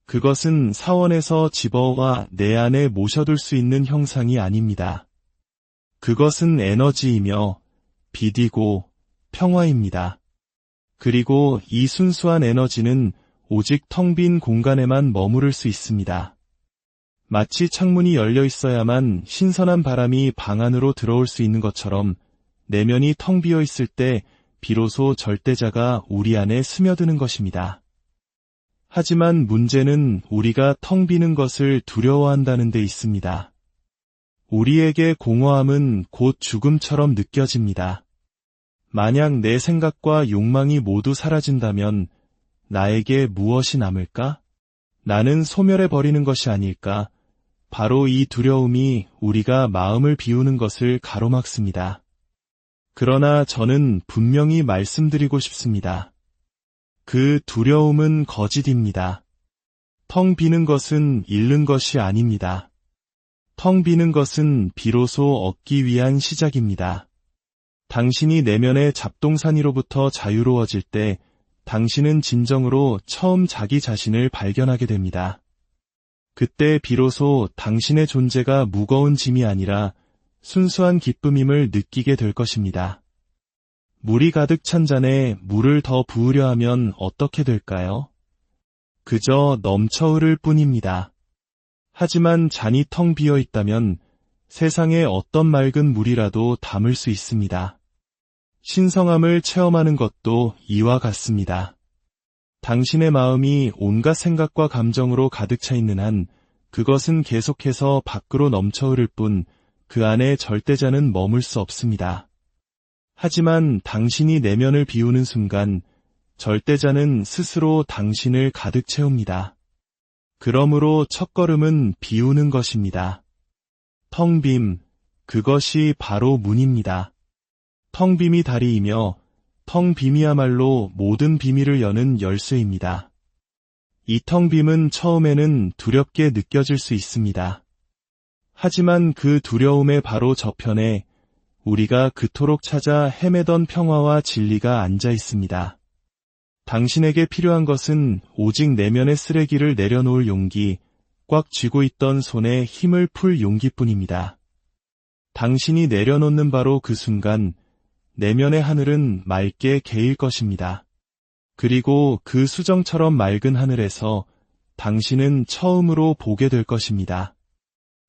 그것은 사원에서 집어와 내 안에 모셔둘 수 있는 형상이 아닙니다. 그것은 에너지이며 빛이고 평화입니다. 그리고 이 순수한 에너지는 오직 텅 빈 공간에만 머무를 수 있습니다. 마치 창문이 열려 있어야만 신선한 바람이 방 안으로 들어올 수 있는 것처럼 내면이 텅 비어 있을 때 비로소 절대자가 우리 안에 스며드는 것입니다. 하지만 문제는 우리가 텅 비는 것을 두려워한다는 데 있습니다. 우리에게 공허함은 곧 죽음처럼 느껴집니다. 만약 내 생각과 욕망이 모두 사라진다면 나에게 무엇이 남을까? 나는 소멸해버리는 것이 아닐까? 바로 이 두려움이 우리가 마음을 비우는 것을 가로막습니다. 그러나 저는 분명히 말씀드리고 싶습니다. 그 두려움은 거짓입니다. 텅 비는 것은 잃는 것이 아닙니다. 텅 비는 것은 비로소 얻기 위한 시작입니다. 당신이 내면의 잡동사니로부터 자유로워질 때 당신은 진정으로 처음 자기 자신을 발견하게 됩니다. 그때 비로소 당신의 존재가 무거운 짐이 아니라 순수한 기쁨임을 느끼게 될 것입니다. 물이 가득 찬 잔에 물을 더 부으려 하면 어떻게 될까요? 그저 넘쳐 흐를 뿐입니다. 하지만 잔이 텅 비어 있다면 세상에 어떤 맑은 물이라도 담을 수 있습니다. 신성함을 체험하는 것도 이와 같습니다. 당신의 마음이 온갖 생각과 감정으로 가득 차 있는 한 그것은 계속해서 밖으로 넘쳐 흐를 뿐 그 안에 절대자는 머물 수 없습니다. 하지만 당신이 내면을 비우는 순간 절대자는 스스로 당신을 가득 채웁니다. 그러므로 첫걸음은 비우는 것입니다. 텅 빔, 그것이 바로 문입니다. 텅 빔이 다리이며 텅 빔이야말로 모든 비밀을 여는 열쇠입니다. 이 텅 빔은 처음에는 두렵게 느껴질 수 있습니다. 하지만 그 두려움의 바로 저편에 우리가 그토록 찾아 헤매던 평화와 진리가 앉아 있습니다. 당신에게 필요한 것은 오직 내면의 쓰레기를 내려놓을 용기, 꽉 쥐고 있던 손에 힘을 풀 용기뿐입니다. 당신이 내려놓는 바로 그 순간 내면의 하늘은 맑게 개일 것입니다. 그리고 그 수정처럼 맑은 하늘에서 당신은 처음으로 보게 될 것입니다.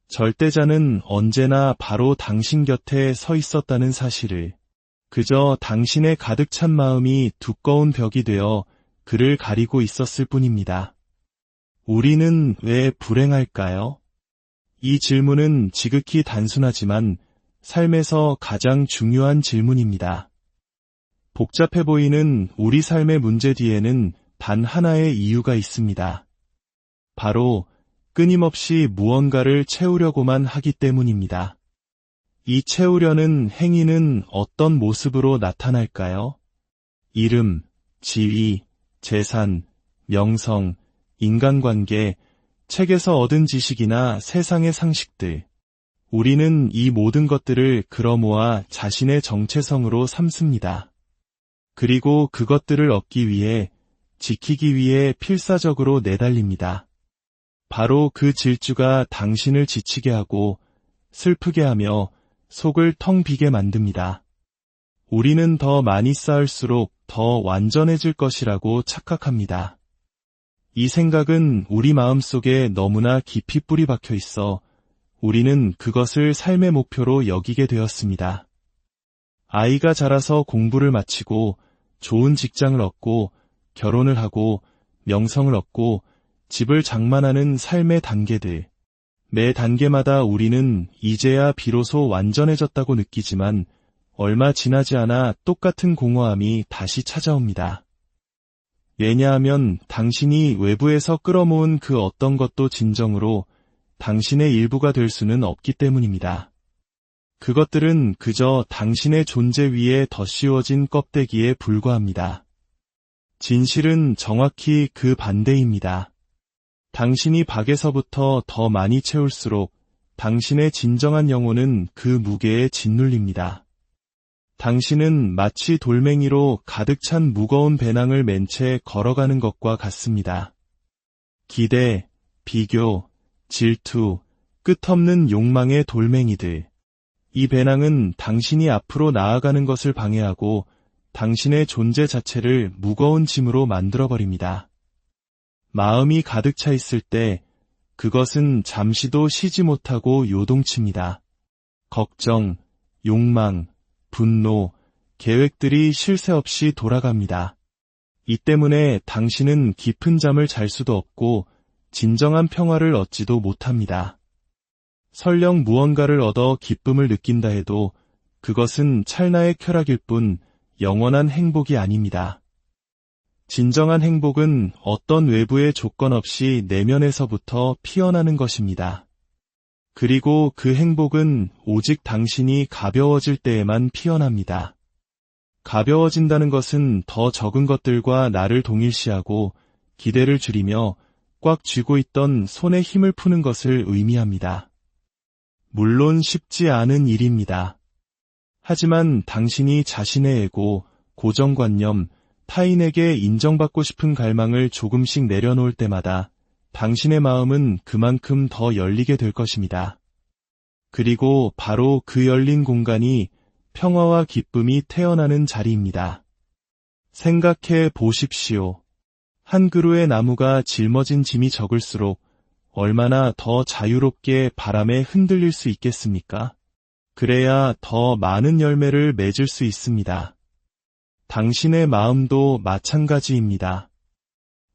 절대자는 언제나 바로 당신 곁에 서 있었다는 사실을, 그저 당신의 가득 찬 마음이 두꺼운 벽이 되어 그를 가리고 있었을 뿐입니다. 우리는 왜 불행할까요? 이 질문은 지극히 단순하지만 삶에서 가장 중요한 질문입니다. 복잡해 보이는 우리 삶의 문제 뒤에는 단 하나의 이유가 있습니다. 바로 끊임없이 무언가를 채우려고만 하기 때문입니다. 이 채우려는 행위는 어떤 모습으로 나타날까요? 이름, 지위, 재산, 명성, 인간관계, 책에서 얻은 지식이나 세상의 상식들. 우리는 이 모든 것들을 끌어모아 자신의 정체성으로 삼습니다. 그리고 그것들을 얻기 위해, 지키기 위해 필사적으로 내달립니다. 바로 그 질주가 당신을 지치게 하고 슬프게 하며 속을 텅 비게 만듭니다. 우리는 더 많이 쌓을수록 더 완전해질 것이라고 착각합니다. 이 생각은 우리 마음속에 너무나 깊이 뿌리 박혀 있어 우리는 그것을 삶의 목표로 여기게 되었습니다. 아이가 자라서 공부를 마치고 좋은 직장을 얻고 결혼을 하고 명성을 얻고 집을 장만하는 삶의 단계들. 매 단계마다 우리는 이제야 비로소 완전해졌다고 느끼지만 얼마 지나지 않아 똑같은 공허함이 다시 찾아옵니다. 왜냐하면 당신이 외부에서 끌어모은 그 어떤 것도 진정으로 당신의 일부가 될 수는 없기 때문입니다. 그것들은 그저 당신의 존재 위에 덧씌워진 껍데기에 불과합니다. 진실은 정확히 그 반대입니다. 당신이 박에서부터 더 많이 채울수록 당신의 진정한 영혼은 그 무게에 짓눌립니다. 당신은 마치 돌멩이로 가득 찬 무거운 배낭을 맨 채 걸어가는 것과 같습니다. 기대, 비교, 질투, 끝없는 욕망의 돌멩이들. 이 배낭은 당신이 앞으로 나아가는 것을 방해하고 당신의 존재 자체를 무거운 짐으로 만들어버립니다. 마음이 가득 차 있을 때 그것은 잠시도 쉬지 못하고 요동칩니다. 걱정, 욕망, 분노, 계획들이 쉴 새 없이 돌아갑니다. 이 때문에 당신은 깊은 잠을 잘 수도 없고 진정한 평화를 얻지도 못합니다. 설령 무언가를 얻어 기쁨을 느낀다 해도 그것은 찰나의 쾌락일 뿐 영원한 행복이 아닙니다. 진정한 행복은 어떤 외부의 조건 없이 내면에서부터 피어나는 것입니다. 그리고 그 행복은 오직 당신이 가벼워질 때에만 피어납니다. 가벼워진다는 것은 더 적은 것들과 나를 동일시하고 기대를 줄이며 꽉 쥐고 있던 손에 힘을 푸는 것을 의미합니다. 물론 쉽지 않은 일입니다. 하지만 당신이 자신의 에고, 고정관념, 타인에게 인정받고 싶은 갈망을 조금씩 내려놓을 때마다 당신의 마음은 그만큼 더 열리게 될 것입니다. 그리고 바로 그 열린 공간이 평화와 기쁨이 태어나는 자리입니다. 생각해 보십시오. 한 그루의 나무가 짊어진 짐이 적을수록 얼마나 더 자유롭게 바람에 흔들릴 수 있겠습니까? 그래야 더 많은 열매를 맺을 수 있습니다. 당신의 마음도 마찬가지입니다.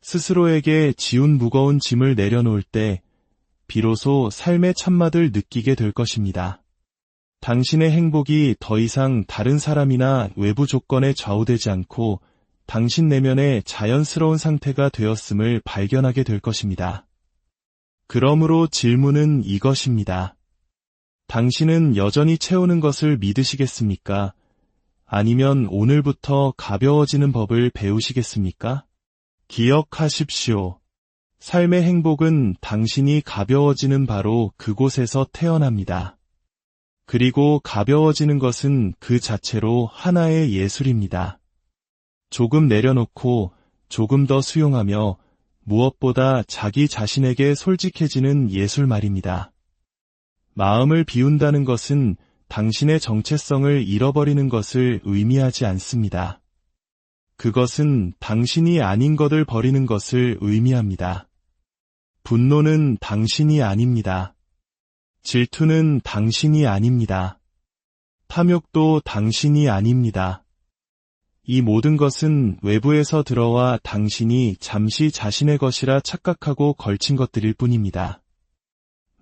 스스로에게 지운 무거운 짐을 내려놓을 때 비로소 삶의 참맛을 느끼게 될 것입니다. 당신의 행복이 더 이상 다른 사람이나 외부 조건에 좌우되지 않고 당신 내면의 자연스러운 상태가 되었음을 발견하게 될 것입니다. 그러므로 질문은 이것입니다. 당신은 여전히 채우는 것을 믿으시겠습니까? 아니면 오늘부터 가벼워지는 법을 배우시겠습니까? 기억하십시오. 삶의 행복은 당신이 가벼워지는 바로 그곳에서 태어납니다. 그리고 가벼워지는 것은 그 자체로 하나의 예술입니다. 조금 내려놓고 조금 더 수용하며 무엇보다 자기 자신에게 솔직해지는 예술 말입니다. 마음을 비운다는 것은 당신의 정체성을 잃어버리는 것을 의미하지 않습니다. 그것은 당신이 아닌 것을 버리는 것을 의미합니다. 분노는 당신이 아닙니다. 질투는 당신이 아닙니다. 탐욕도 당신이 아닙니다. 이 모든 것은 외부에서 들어와 당신이 잠시 자신의 것이라 착각하고 걸친 것들일 뿐입니다.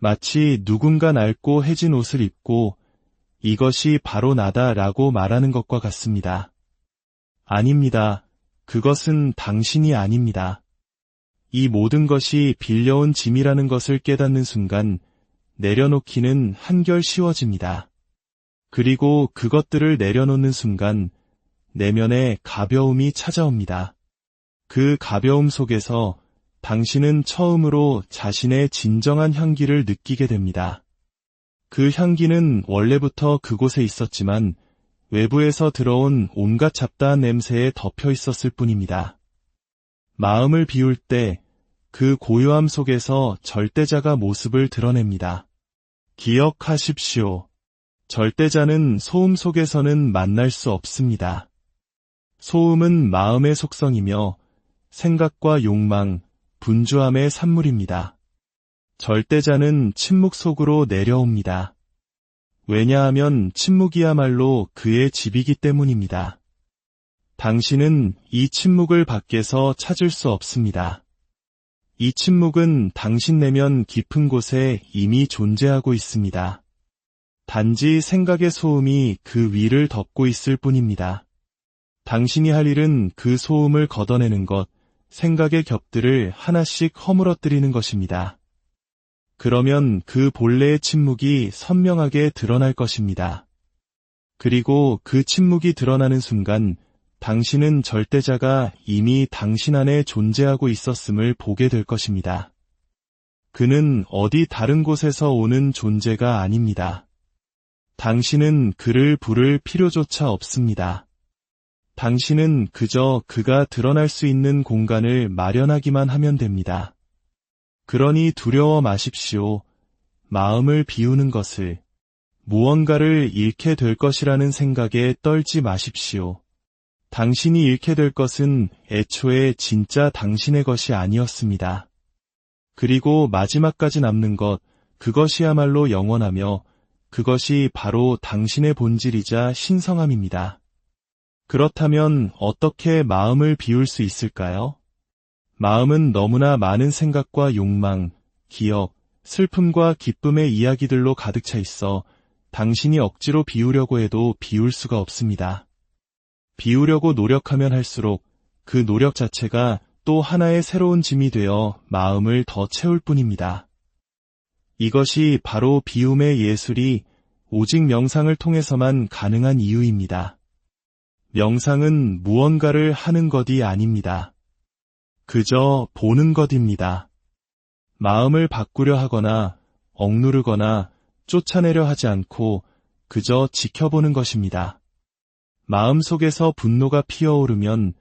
마치 누군가 낡고 해진 옷을 입고 이것이 바로 나다라고 말하는 것과 같습니다. 아닙니다. 그것은 당신이 아닙니다. 이 모든 것이 빌려온 짐이라는 것을 깨닫는 순간 내려놓기는 한결 쉬워집니다. 그리고 그것들을 내려놓는 순간 내면에 가벼움이 찾아옵니다. 그 가벼움 속에서 당신은 처음으로 자신의 진정한 향기를 느끼게 됩니다. 그 향기는 원래부터 그곳에 있었지만 외부에서 들어온 온갖 잡다한 냄새에 덮여 있었을 뿐입니다. 마음을 비울 때 그 고요함 속에서 절대자가 모습을 드러냅니다. 기억하십시오. 절대자는 소음 속에서는 만날 수 없습니다. 소음은 마음의 속성이며 생각과 욕망, 분주함의 산물입니다. 절대자는 침묵 속으로 내려옵니다. 왜냐하면 침묵이야말로 그의 집이기 때문입니다. 당신은 이 침묵을 밖에서 찾을 수 없습니다. 이 침묵은 당신 내면 깊은 곳에 이미 존재하고 있습니다. 단지 생각의 소음이 그 위를 덮고 있을 뿐입니다. 당신이 할 일은 그 소음을 걷어내는 것, 생각의 겹들을 하나씩 허물어뜨리는 것입니다. 그러면 그 본래의 침묵이 선명하게 드러날 것입니다. 그리고 그 침묵이 드러나는 순간 당신은 절대자가 이미 당신 안에 존재하고 있었음을 보게 될 것입니다. 그는 어디 다른 곳에서 오는 존재가 아닙니다. 당신은 그를 부를 필요조차 없습니다. 당신은 그저 그가 드러날 수 있는 공간을 마련하기만 하면 됩니다. 그러니 두려워 마십시오. 마음을 비우는 것을, 무언가를 잃게 될 것이라는 생각에 떨지 마십시오. 당신이 잃게 될 것은 애초에 진짜 당신의 것이 아니었습니다. 그리고 마지막까지 남는 것, 그것이야말로 영원하며 그것이 바로 당신의 본질이자 신성함입니다. 그렇다면 어떻게 마음을 비울 수 있을까요? 마음은 너무나 많은 생각과 욕망, 기억, 슬픔과 기쁨의 이야기들로 가득 차 있어 당신이 억지로 비우려고 해도 비울 수가 없습니다. 비우려고 노력하면 할수록 그 노력 자체가 또 하나의 새로운 짐이 되어 마음을 더 채울 뿐입니다. 이것이 바로 비움의 예술이 오직 명상을 통해서만 가능한 이유입니다. 명상은 무언가를 하는 것이 아닙니다. 그저 보는 것입니다. 마음을 바꾸려 하거나 억누르거나 쫓아내려 하지 않고 그저 지켜보는 것입니다. 마음속에서 분노가 피어오르면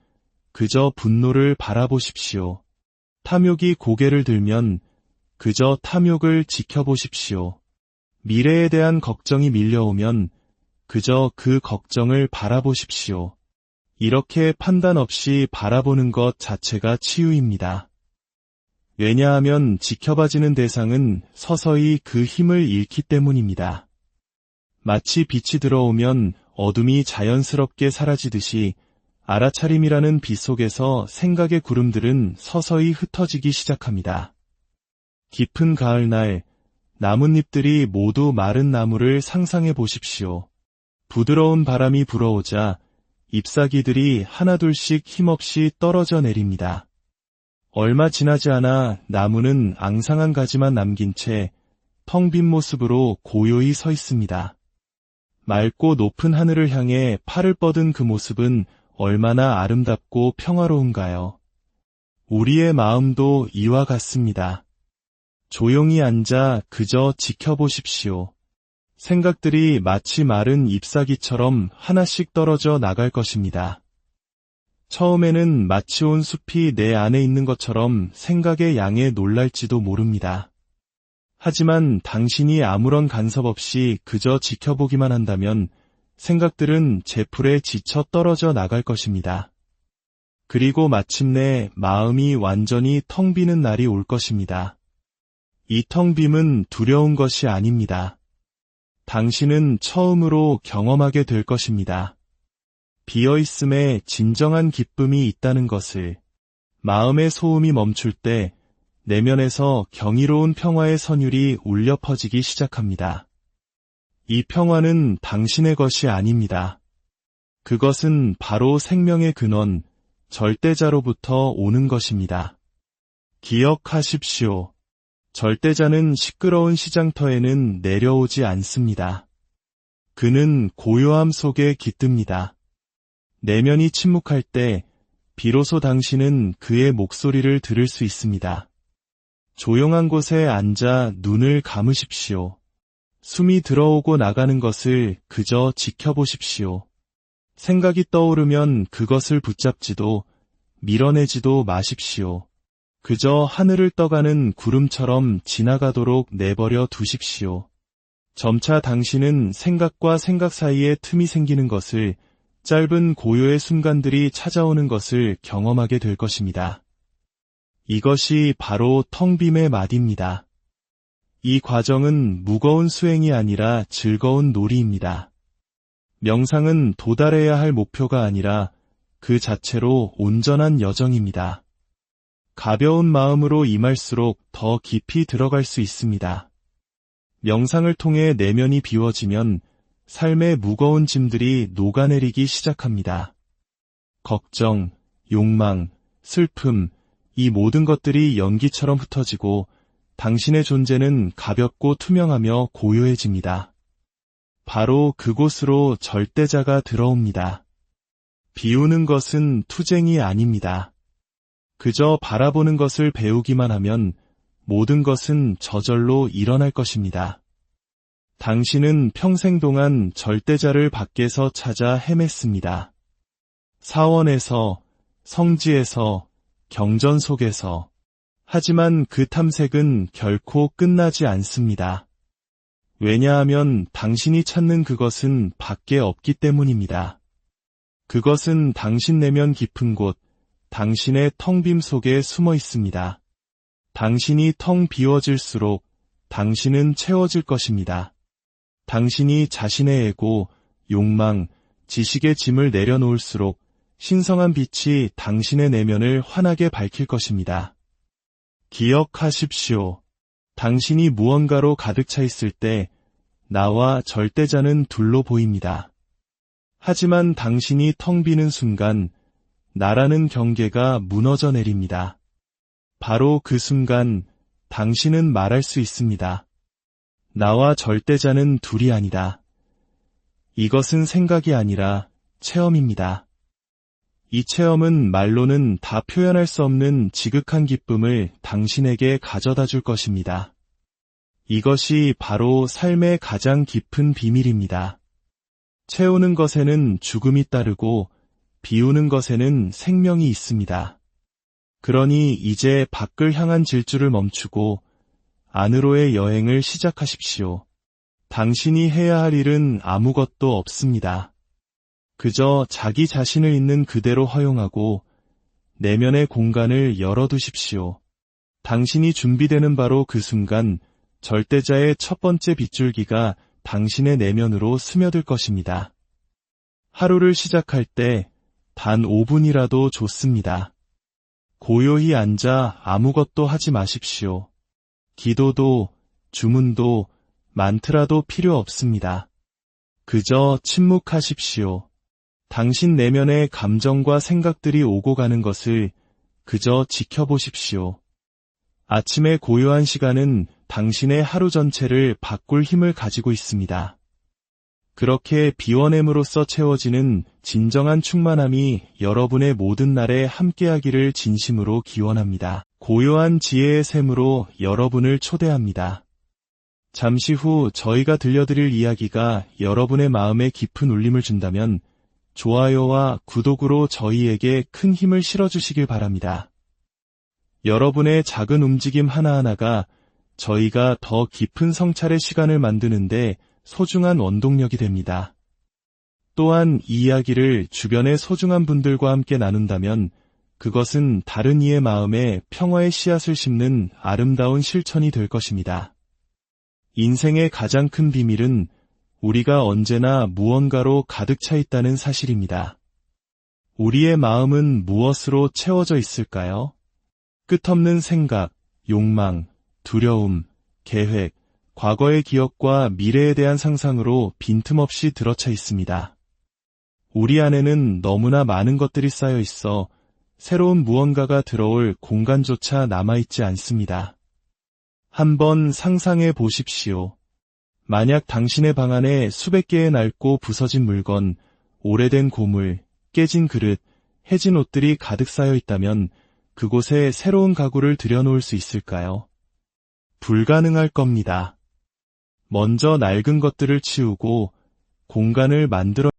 그저 분노를 바라보십시오. 탐욕이 고개를 들면 그저 탐욕을 지켜보십시오. 미래에 대한 걱정이 밀려오면 그저 그 걱정을 바라보십시오. 이렇게 판단 없이 바라보는 것 자체가 치유입니다. 왜냐하면 지켜봐지는 대상은 서서히 그 힘을 잃기 때문입니다. 마치 빛이 들어오면 어둠이 자연스럽게 사라지듯이 알아차림이라는 빛 속에서 생각의 구름들은 서서히 흩어지기 시작합니다. 깊은 가을날, 나뭇잎들이 모두 마른 나무를 상상해 보십시오. 부드러운 바람이 불어오자 잎사귀들이 하나둘씩 힘없이 떨어져 내립니다. 얼마 지나지 않아 나무는 앙상한 가지만 남긴 채 텅 빈 모습으로 고요히 서 있습니다. 맑고 높은 하늘을 향해 팔을 뻗은 그 모습은 얼마나 아름답고 평화로운가요? 우리의 마음도 이와 같습니다. 조용히 앉아 그저 지켜보십시오. 생각들이 마치 마른 잎사귀처럼 하나씩 떨어져 나갈 것입니다. 처음에는 마치 온 숲이 내 안에 있는 것처럼 생각의 양에 놀랄지도 모릅니다. 하지만 당신이 아무런 간섭 없이 그저 지켜보기만 한다면 생각들은 제풀에 지쳐 떨어져 나갈 것입니다. 그리고 마침내 마음이 완전히 텅 비는 날이 올 것입니다. 이 텅 빔은 두려운 것이 아닙니다. 당신은 처음으로 경험하게 될 것입니다. 비어있음에 진정한 기쁨이 있다는 것을, 마음의 소음이 멈출 때 내면에서 경이로운 평화의 선율이 울려 퍼지기 시작합니다. 이 평화는 당신의 것이 아닙니다. 그것은 바로 생명의 근원, 절대자로부터 오는 것입니다. 기억하십시오. 절대자는 시끄러운 시장터에는 내려오지 않습니다. 그는 고요함 속에 깃듭니다. 내면이 침묵할 때 비로소 당신은 그의 목소리를 들을 수 있습니다. 조용한 곳에 앉아 눈을 감으십시오. 숨이 들어오고 나가는 것을 그저 지켜보십시오. 생각이 떠오르면 그것을 붙잡지도 밀어내지도 마십시오. 그저 하늘을 떠가는 구름처럼 지나가도록 내버려 두십시오. 점차 당신은 생각과 생각 사이에 틈이 생기는 것을, 짧은 고요의 순간들이 찾아오는 것을 경험하게 될 것입니다. 이것이 바로 텅 빔의 맛입니다. 이 과정은 무거운 수행이 아니라 즐거운 놀이입니다. 명상은 도달해야 할 목표가 아니라 그 자체로 온전한 여정입니다. 가벼운 마음으로 임할수록 더 깊이 들어갈 수 있습니다. 명상을 통해 내면이 비워지면 삶의 무거운 짐들이 녹아내리기 시작합니다. 걱정, 욕망, 슬픔, 이 모든 것들이 연기처럼 흩어지고 당신의 존재는 가볍고 투명하며 고요해집니다. 바로 그곳으로 절대자가 들어옵니다. 비우는 것은 투쟁이 아닙니다. 그저 바라보는 것을 배우기만 하면 모든 것은 저절로 일어날 것입니다. 당신은 평생 동안 절대자를 밖에서 찾아 헤맸습니다. 사원에서, 성지에서, 경전 속에서. 하지만 그 탐색은 결코 끝나지 않습니다. 왜냐하면 당신이 찾는 그것은 밖에 없기 때문입니다. 그것은 당신 내면 깊은 곳, 당신의 텅 빔 속에 숨어 있습니다. 당신이 텅 비워질수록 당신은 채워질 것입니다. 당신이 자신의 에고, 욕망, 지식의 짐을 내려놓을수록 신성한 빛이 당신의 내면을 환하게 밝힐 것입니다. 기억하십시오. 당신이 무언가로 가득 차 있을 때 나와 절대자는 둘로 보입니다. 하지만 당신이 텅 비는 순간 나라는 경계가 무너져 내립니다. 바로 그 순간 당신은 말할 수 있습니다. 나와 절대자는 둘이 아니다. 이것은 생각이 아니라 체험입니다. 이 체험은 말로는 다 표현할 수 없는 지극한 기쁨을 당신에게 가져다 줄 것입니다. 이것이 바로 삶의 가장 깊은 비밀입니다. 채우는 것에는 죽음이 따르고 비우는 것에는 생명이 있습니다. 그러니 이제 밖을 향한 질주를 멈추고 안으로의 여행을 시작하십시오. 당신이 해야 할 일은 아무것도 없습니다. 그저 자기 자신을 있는 그대로 허용하고 내면의 공간을 열어두십시오. 당신이 준비되는 바로 그 순간 절대자의 첫 번째 빗줄기가 당신의 내면으로 스며들 것입니다. 하루를 시작할 때 단 5분이라도 좋습니다. 고요히 앉아 아무것도 하지 마십시오. 기도도, 주문도, 만트라도 필요 없습니다. 그저 침묵하십시오. 당신 내면의 감정과 생각들이 오고 가는 것을 그저 지켜보십시오. 아침의 고요한 시간은 당신의 하루 전체를 바꿀 힘을 가지고 있습니다. 그렇게 비워냄으로써 채워지는 진정한 충만함이 여러분의 모든 날에 함께하기를 진심으로 기원합니다. 고요한 지혜의 샘으로 여러분을 초대합니다. 잠시 후 저희가 들려드릴 이야기가 여러분의 마음에 깊은 울림을 준다면 좋아요와 구독으로 저희에게 큰 힘을 실어주시길 바랍니다. 여러분의 작은 움직임 하나하나가 저희가 더 깊은 성찰의 시간을 만드는데 소중한 원동력이 됩니다. 또한 이 이야기를 주변의 소중한 분들과 함께 나눈다면 그것은 다른 이의 마음에 평화의 씨앗을 심는 아름다운 실천이 될 것입니다. 인생의 가장 큰 비밀은 우리가 언제나 무언가로 가득 차 있다는 사실입니다. 우리의 마음은 무엇으로 채워져 있을까요? 끝없는 생각, 욕망, 두려움, 계획, 과거의 기억과 미래에 대한 상상으로 빈틈없이 들어차 있습니다. 우리 안에는 너무나 많은 것들이 쌓여 있어 새로운 무언가가 들어올 공간조차 남아있지 않습니다. 한번 상상해 보십시오. 만약 당신의 방 안에 수백 개의 낡고 부서진 물건, 오래된 고물, 깨진 그릇, 해진 옷들이 가득 쌓여 있다면 그곳에 새로운 가구를 들여놓을 수 있을까요? 불가능할 겁니다. 먼저 낡은 것들을 치우고 공간을 만들어